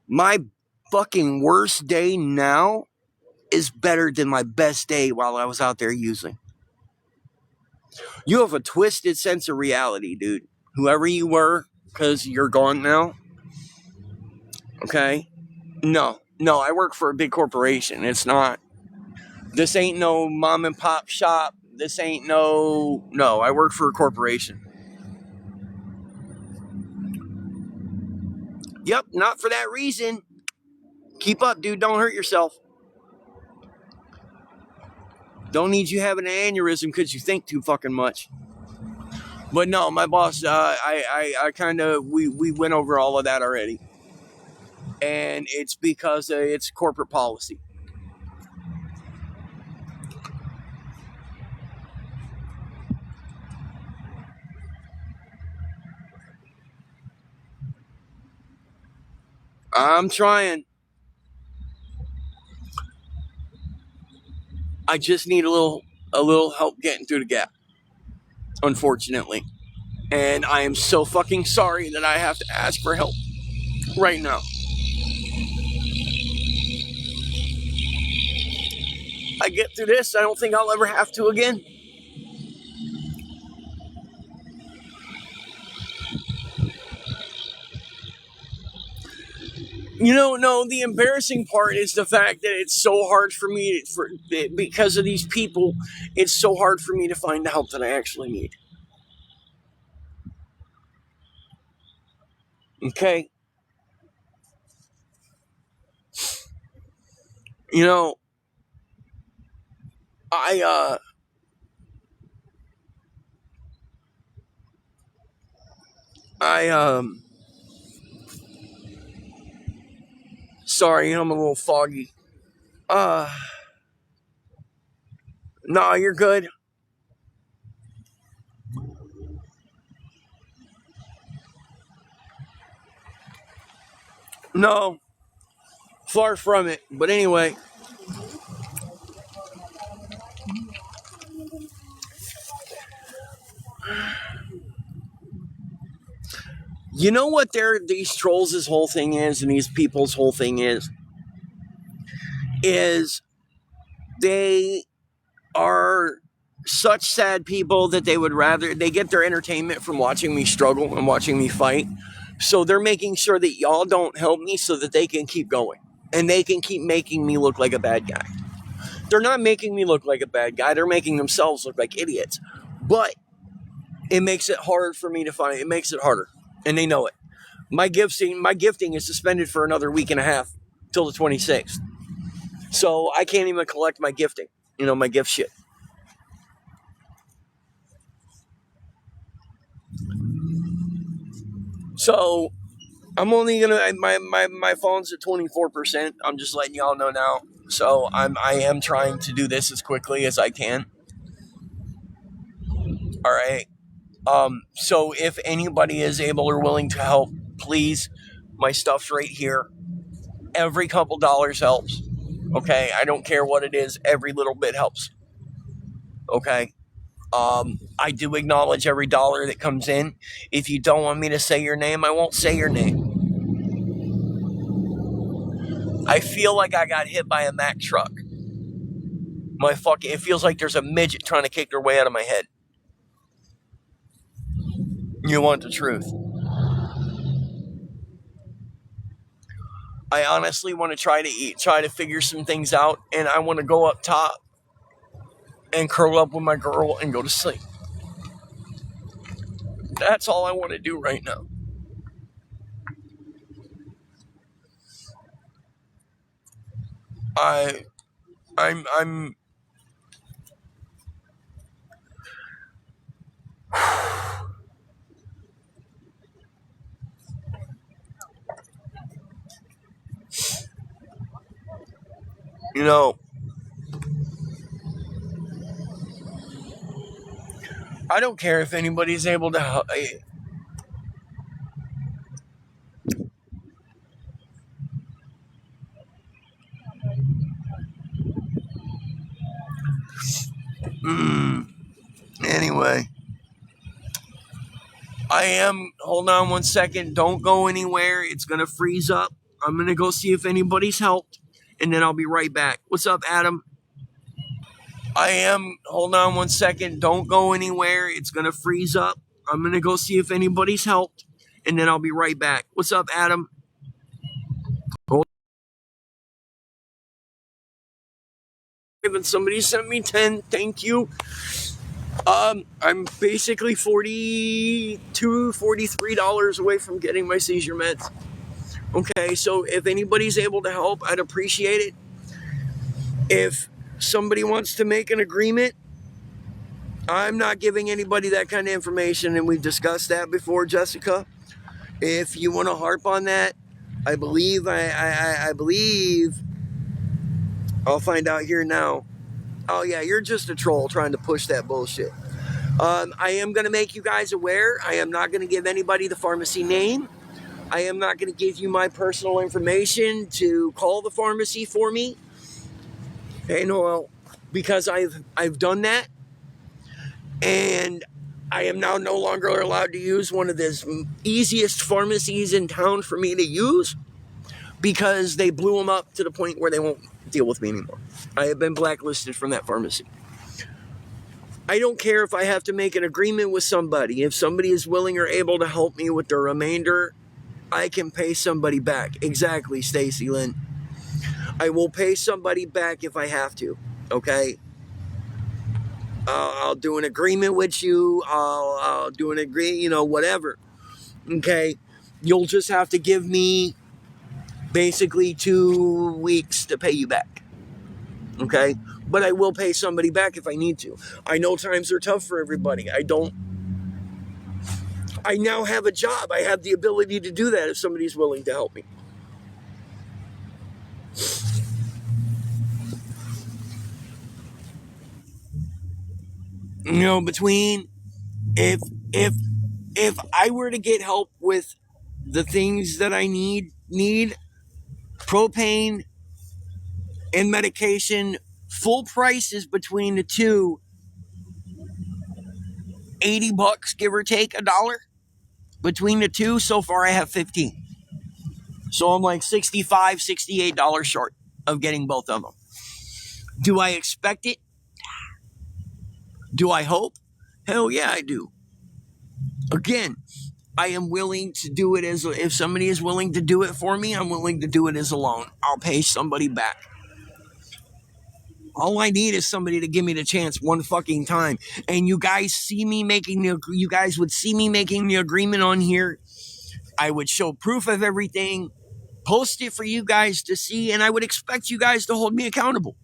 My fucking worst day now is better than my best day while I was out there using. You have a twisted sense of reality, dude. Whoever you were, because you're gone now. Okay? No, I work for a big corporation. It's not. This ain't no mom and pop shop. This ain't no, I work for a corporation. Yep, not for that reason. Keep up, dude. Don't hurt yourself. Don't need you having an aneurysm because you think too fucking much. But no, my boss, I kind of, we went over all of that already. And it's because it's corporate policy. I'm trying. I just need a little help getting through the gap, unfortunately. And I am so fucking sorry that I have to ask for help right now. I get through this, I don't think I'll ever have to again. You know, no, the embarrassing part is the fact that it's so hard for me, because of these people, it's so hard for me to find the help that I actually need. Okay? You know, sorry, I'm a little foggy. No, you're good. No, far from it. But anyway, You know what these trolls' whole thing is, and these people's whole thing is they are such sad people that they get their entertainment from watching me struggle and watching me fight. So they're making sure that y'all don't help me so that they can keep going. And they can keep making me look like a bad guy. They're not making me look like a bad guy. They're making themselves look like idiots. But it makes it hard for me to find it. It makes it harder. And they know it. My gifting is suspended for another week and a half till the 26th. So I can't even collect my gifting. My gift shit. So I'm only gonna my phone's at 24%. I'm just letting y'all know now. So I am trying to do this as quickly as I can. All right. So if anybody is able or willing to help, please, my stuff's right here. Every couple dollars helps. Okay, I don't care what it is. Every little bit helps. Okay. I do acknowledge every dollar that comes in. If you don't want me to say your name, I won't say your name. I feel like I got hit by a Mack truck. It feels like there's a midget trying to kick their way out of my head. You want the truth? I honestly want to try to figure some things out, and I want to go up top and curl up with my girl and go to sleep. That's all I want to do right now. I'm you know, I don't care if anybody's able to help. Anyway, hold on one second. Don't go anywhere. It's going to freeze up. I'm going to go see if anybody's helped, and then I'll be right back. What's up, Adam? Hold on one second. Don't go anywhere. It's going to freeze up. I'm going to go see if anybody's helped, and then I'll be right back. What's up, Adam? Somebody sent me 10. Thank you. I'm basically $42, $43 away from getting my seizure meds. Okay, so if anybody's able to help, I'd appreciate it. If somebody wants to make an agreement, I'm not giving anybody that kind of information, and we've discussed that before, Jessica. If you want to harp on that, I believe I'll find out here now. Oh yeah, you're just a troll trying to push that bullshit. I am going to make you guys aware. I am not going to give anybody the pharmacy name. I am not going to give you my personal information to call the pharmacy for me. Hey, Noel, because I've done that, and I am now no longer allowed to use one of the easiest pharmacies in town for me to use because they blew them up to the point where they won't deal with me anymore. I have been blacklisted from that pharmacy. I don't care if I have to make an agreement with somebody. If somebody is willing or able to help me with the remainder, I can pay somebody back. Exactly, Stacy Lynn. I will pay somebody back if I have to, okay? I'll do an agreement with you. I'll do an agreement, whatever. Okay? You'll just have to give me basically 2 weeks to pay you back. Okay? But I will pay somebody back if I need to. I know times are tough for everybody. I now have a job. I have the ability to do that if somebody's willing to help me. Between if I were to get help with the things that I need propane and medication, full price is between the two $80, give or take $1. Between the two, so far I have 15. So I'm like $65, $68 short of getting both of them. Do I expect it? Do I hope? Hell yeah, I do. Again, I am willing to do it as, if somebody is willing to do it for me, I'm willing to do it as a loan. I'll pay somebody back. All I need is somebody to give me the chance one fucking time. And you guys would see me making the agreement on here. I would show proof of everything, post it for you guys to see, and I would expect you guys to hold me accountable.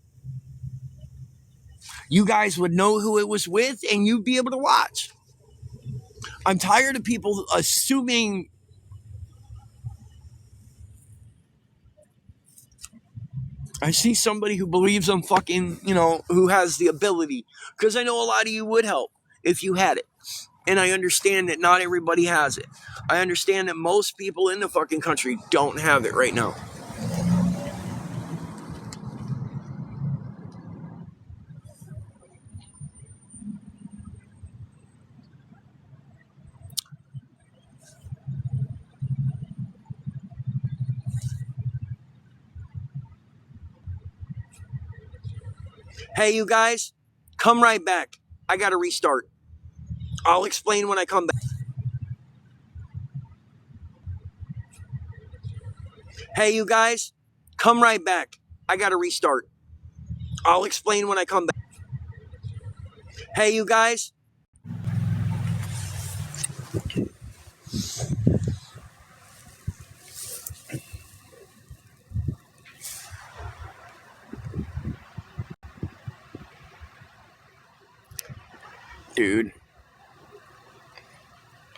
You guys would know who it was with, and you'd be able to watch. I'm tired of people assuming I see somebody who believes I'm fucking, who has the ability. Because I know a lot of you would help if you had it. And I understand that not everybody has it. I understand that most people in the fucking country don't have it right now. Hey, you guys, come right back. I got to restart. I'll explain when I come back. Hey, you guys, come right back. I got to restart. I'll explain when I come back. Hey, you guys. Dude,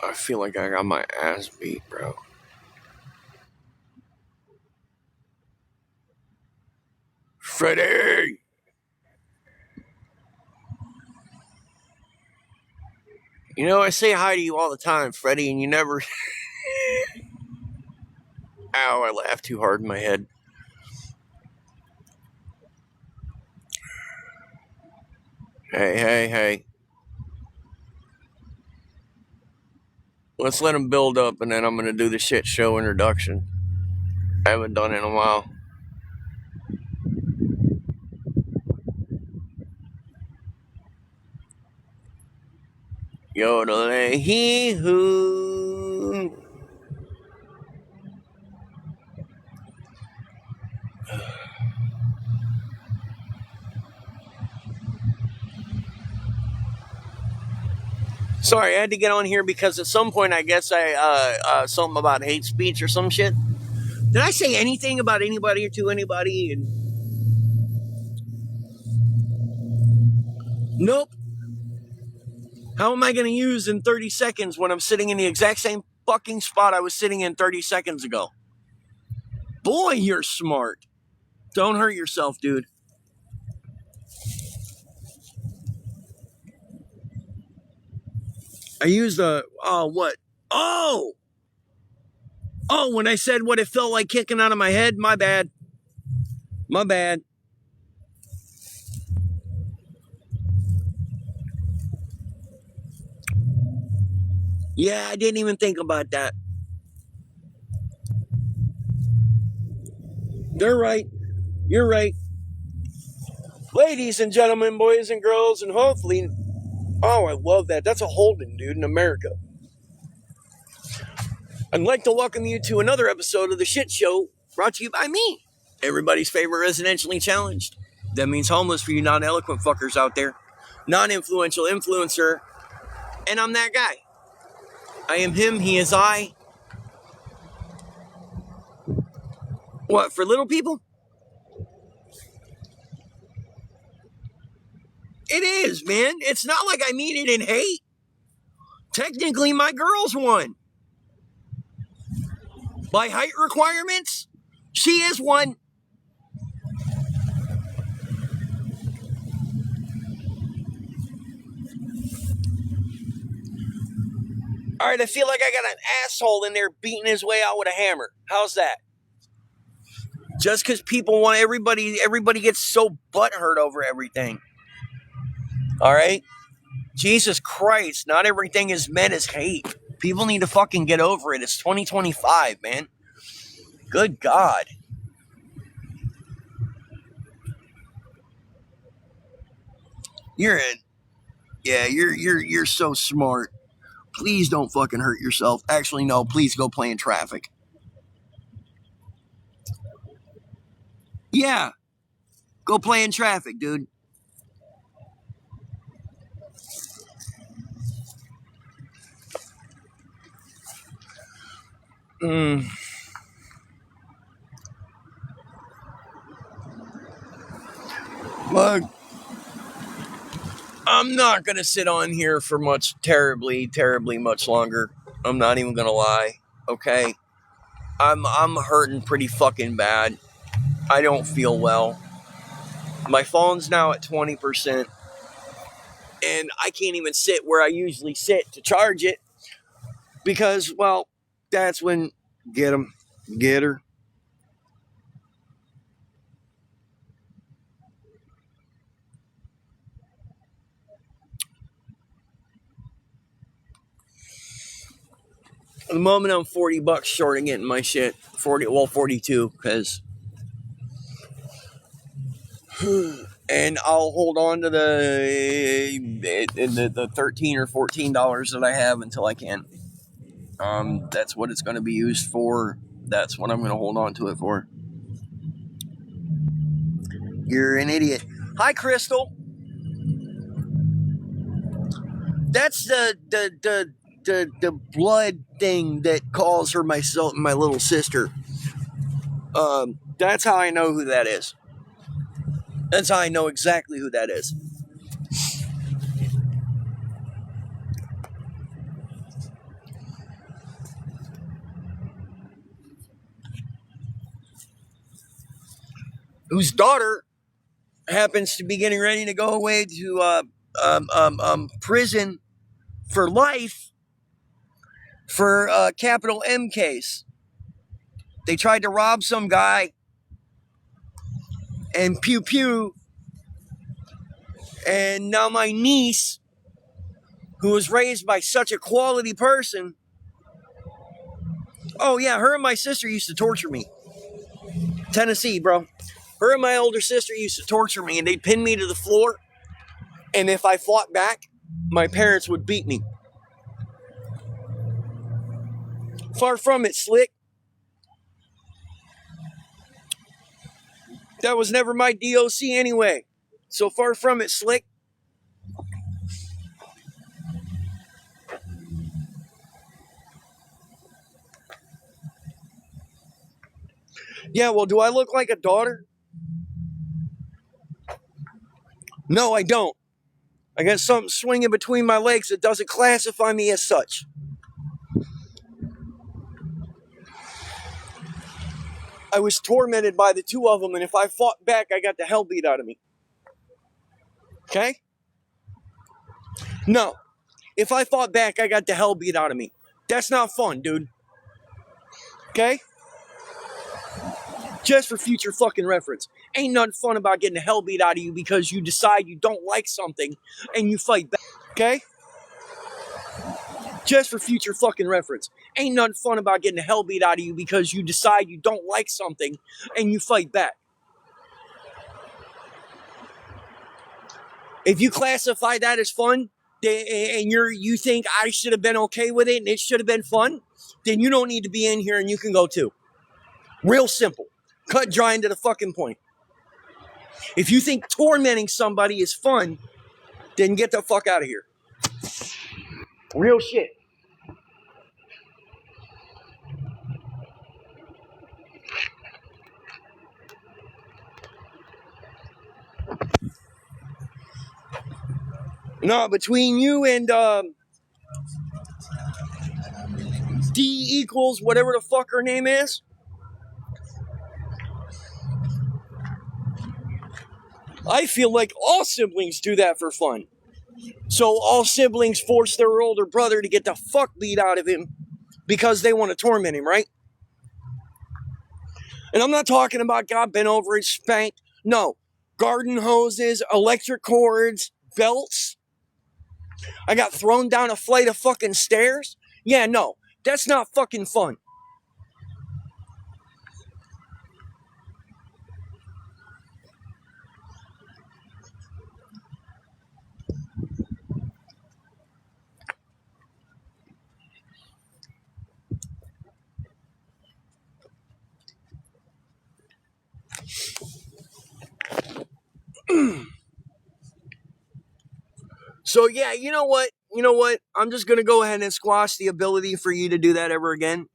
I feel like I got my ass beat, bro. Freddie! You know, I say hi to you all the time, Freddie, and you never... Ow, I laughed too hard in my head. Hey. Let's let him build up, and then I'm going to do the shit show introduction. I haven't done it in a while. Yodel-hee-hoo. Sorry, I had to get on here because at some point I guess I something about hate speech or some shit. Did I say anything about anybody or to anybody? Nope. How am I going to use in 30 seconds when I'm sitting in the exact same fucking spot I was sitting in 30 seconds ago? Boy, you're smart. Don't hurt yourself, dude. I used what? Oh, when I said what it felt like kicking out of my head, my bad. Yeah, I didn't even think about that. They're right. You're right. Ladies and gentlemen, boys and girls, and hopefully... Oh, I love that. That's a Holden, dude, in America. I'd like to welcome you to another episode of The Shit Show, brought to you by me, everybody's favorite residentially challenged. That means homeless for you non-eloquent fuckers out there. Non-influential influencer. And I'm that guy. I am him, he is I. What, for little people? It is, man. It's not like I mean it in hate. Technically, my girl's one. By height requirements, she is one. All right, I feel like I got an asshole in there beating his way out with a hammer. How's that? Just because people want everybody gets so butthurt over everything. All right? Jesus Christ, not everything is meant as hate. People need to fucking get over it. It's 2025, man. Good God. You're so smart. Please don't fucking hurt yourself. Actually, no, please go play in traffic. Yeah. Go play in traffic, dude. Look, I'm not gonna sit on here for terribly much longer. I'm not even gonna lie. Okay, I'm hurting pretty fucking bad. I don't feel well. My phone's now at 20%, and I can't even sit where I usually sit to charge it because, well, that's when get her. At the moment, I'm $40 short of getting my shit. 42, because. And I'll hold on to the $13 or $14 that I have until I can. That's what it's going to be used for. That's what I'm going to hold on to it for. You're an idiot. Hi, Crystal. That's the blood thing that calls her my little sister. That's how I know who that is. That's how I know exactly who that is. Whose daughter happens to be getting ready to go away to prison for life for a capital M case. They tried to rob some guy and pew pew. And now my niece, who was raised by such a quality person, oh yeah, her and my sister used to torture me. Tennessee, bro. Her and my older sister used to torture me, and they'd pin me to the floor. And if I fought back, my parents would beat me. Far from it, Slick. That was never my DOC anyway. So far from it, Slick. Yeah, well, do I look like a daughter? No, I don't. I got something swinging between my legs that doesn't classify me as such. I was tormented by the two of them, and if I fought back, I got the hell beat out of me. Okay? No. If I fought back, I got the hell beat out of me. That's not fun, dude. Okay? Just for future fucking reference. Ain't nothing fun about getting the hell beat out of you because you decide you don't like something and you fight back. Okay? Just for future fucking reference. Ain't nothing fun about getting the hell beat out of you because you decide you don't like something and you fight back. If you classify that as fun, and you think I should have been okay with it and it should have been fun, then you don't need to be in here and you can go too. Real simple. Cut dry into the fucking point. If you think tormenting somebody is fun, then get the fuck out of here. Real shit. No, between you and D equals whatever the fuck her name is, I feel like all siblings do that for fun. So all siblings force their older brother to get the fuck beat out of him because they want to torment him, right? And I'm not talking about got bent over and spanked. No. Garden hoses, electric cords, belts. I got thrown down a flight of fucking stairs. Yeah, no, that's not fucking fun. So yeah, you know what? You know what? I'm just gonna go ahead and squash the ability for you to do that ever again.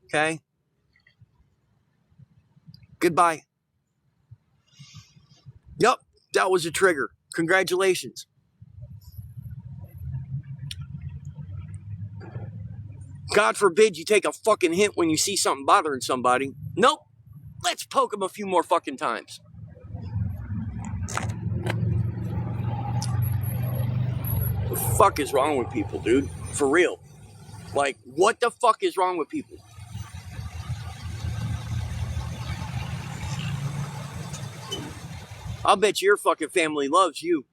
Okay? Goodbye. Yep, that was a trigger. Congratulations. God forbid you take a fucking hint when you see something bothering somebody. Nope. Let's poke them a few more fucking times. What the fuck is wrong with people, dude? For real. Like, what the fuck is wrong with people? I'll bet your fucking family loves you.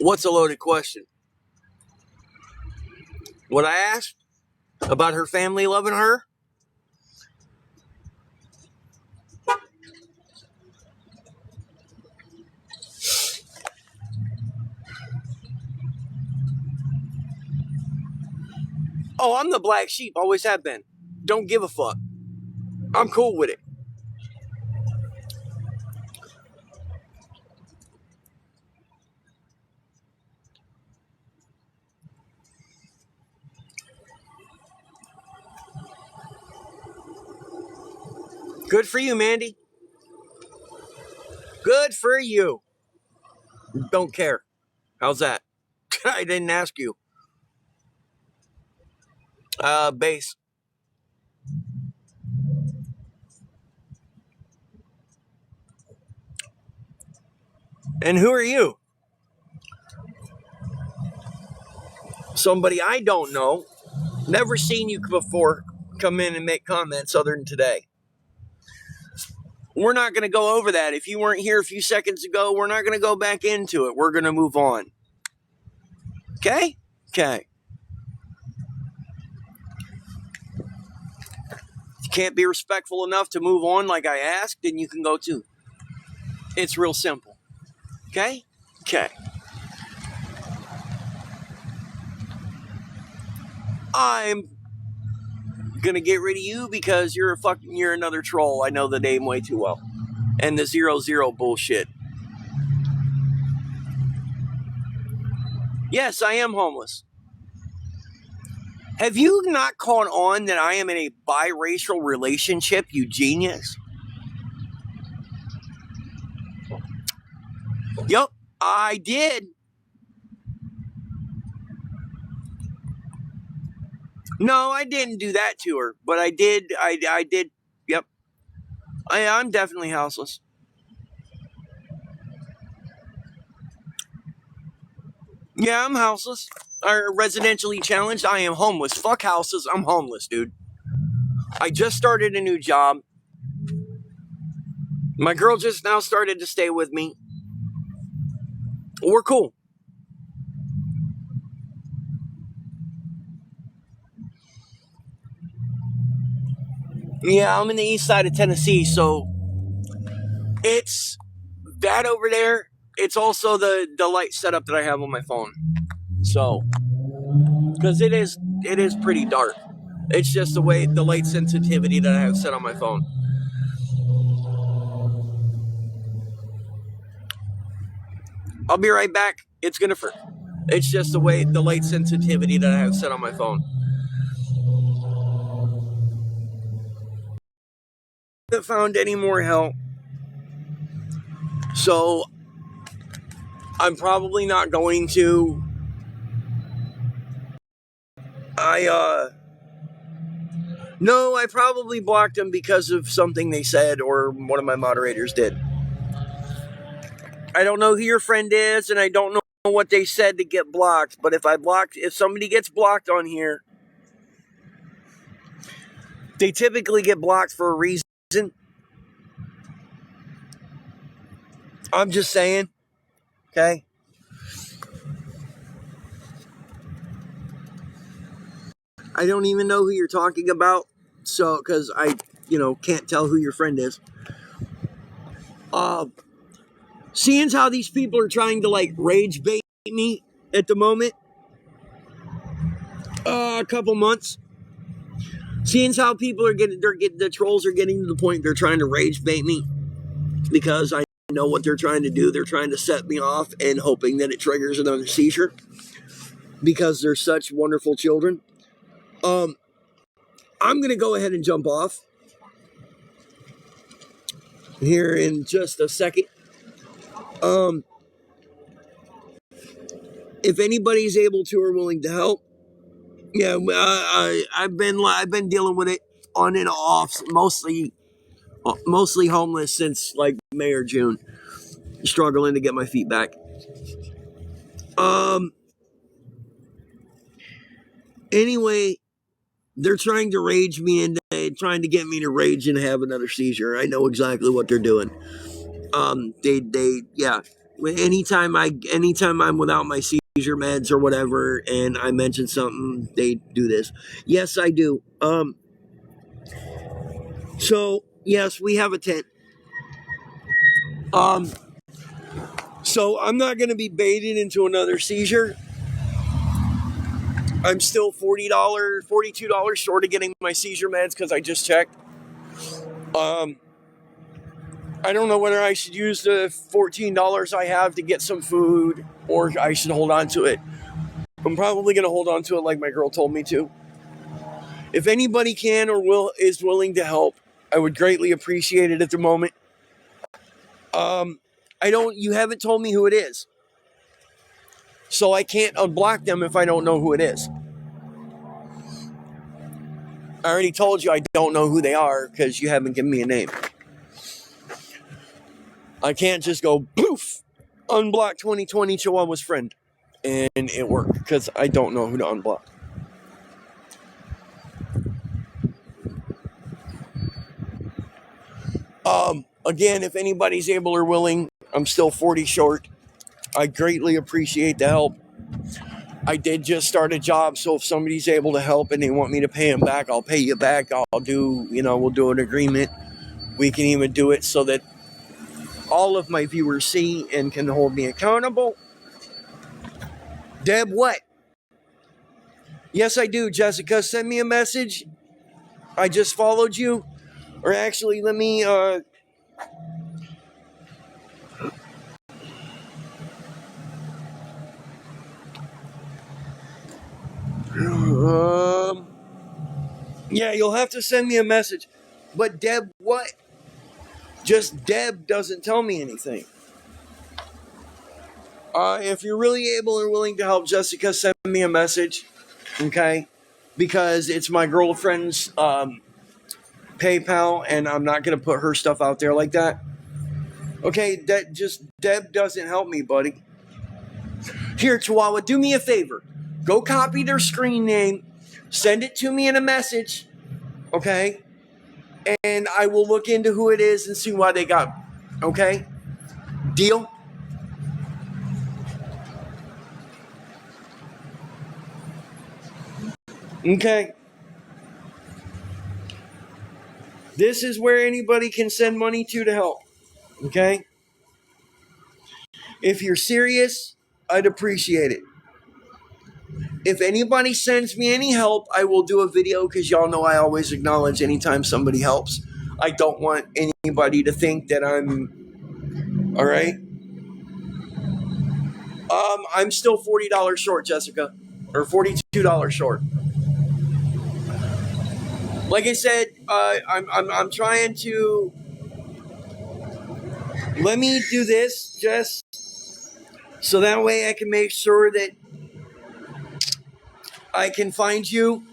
What's a loaded question? What I asked? About her family loving her? Oh, I'm the black sheep. Always have been. Don't give a fuck. I'm cool with it. Good for you, Mandy. Good for you. Don't care. How's that? I didn't ask you. Base. And who are you? Somebody I don't know. Never seen you before come in and make comments other than today. We're not going to go over that. If you weren't here a few seconds ago, we're not going to go back into it. We're going to move on. Okay? Okay. If you can't be respectful enough to move on like I asked, then you can go too. It's real simple. Okay? Okay. I'm gonna get rid of you because you're another troll. I know the name way too well. And the 0-0 bullshit. Yes, I am homeless. Have you not caught on that I am in a biracial relationship, you genius? Yep, I did. No, I didn't do that to her, but I did. I did. Yep. I'm definitely houseless. Yeah, I'm houseless. Or residentially challenged. I am homeless. Fuck houses. I'm homeless, dude. I just started a new job. My girl just now started to stay with me. We're cool. Yeah, I'm in the east side of Tennessee, so it's that over there. It's also the light setup that I have on my phone. So, because it is pretty dark. It's just the way the light sensitivity that I have set on my phone. I'll be right back. It's just the way the light sensitivity that I have set on my phone. I haven't found any more help, so I'm probably not going to. No, I probably blocked them because of something they said or one of my moderators did. I don't know who your friend is, and I don't know what they said to get blocked. But if somebody gets blocked on here, they typically get blocked for a reason. I'm just saying, okay? I don't even know who you're talking about, so because I, can't tell who your friend is. Seeing how these people are trying to like rage bait me at the moment, a couple months. Seeing how people are the trolls are getting to the point they're trying to rage bait me because I know what they're trying to do. They're trying to set me off and hoping that it triggers another seizure because they're such wonderful children. I'm gonna go ahead and jump off here in just a second. If anybody's able to or willing to help, yeah, I've been dealing with it on and off, mostly homeless since like May or June, struggling to get my feet back. Anyway, they're trying to rage me and trying to get me to rage and have another seizure. I know exactly what they're doing. Yeah. Anytime I'm without my seizure meds or whatever, and I mention something, they do this. Yes, I do. So yes, we have a tent. So I'm not going to be baited into another seizure. I'm still $42 short of getting my seizure meds because I just checked. I don't know whether I should use the $14 I have to get some food or I should hold on to it. I'm probably going to hold on to it like my girl told me to. If anybody can or is willing to help, I would greatly appreciate it at the moment. You haven't told me who it is. So I can't unblock them if I don't know who it is. I already told you I don't know who they are because you haven't given me a name. I can't just go poof, unblock 2020 Chihuahua's friend, and it worked because I don't know who to unblock. Again, if anybody's able or willing, I'm still 40 short. I greatly appreciate the help. I did just start a job, so if somebody's able to help and they want me to pay them back, I'll pay you back. We'll do an agreement. We can even do it so that all of my viewers see and can hold me accountable. Deb, what? Yes, I do, Jessica. Send me a message. I just followed you. Or actually, let me... yeah, you'll have to send me a message. But Deb, what? Just Deb doesn't tell me anything. If you're really able or willing to help, Jessica, send me a message. Okay? Because it's my girlfriend's PayPal, and I'm not going to put her stuff out there like that. Okay, Deb doesn't help me, buddy. Here, Chihuahua, do me a favor. Go copy their screen name, send it to me in a message, okay? And I will look into who it is and see why they got it, okay? Deal? Okay. This is where anybody can send money to help, okay? If you're serious, I'd appreciate it. If anybody sends me any help, I will do a video because y'all know I always acknowledge anytime somebody helps. I don't want anybody to think that I'm... All right? I'm still $40 short, Jessica. Or $42 short. Like I said, I'm trying to... Let me do this, Jess. So that way I can make sure that I can find you.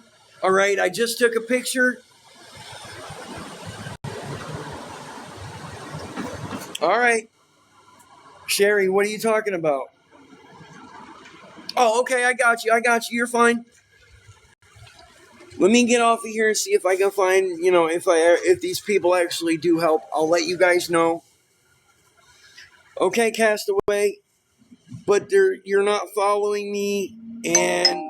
All right, I just took a picture. All right. Sherry, what are you talking about? Oh, okay, I got you. You're fine. Let me get off of here and see if I can find, if these people actually do help. I'll let you guys know. Okay, Castaway, but you're not following me, and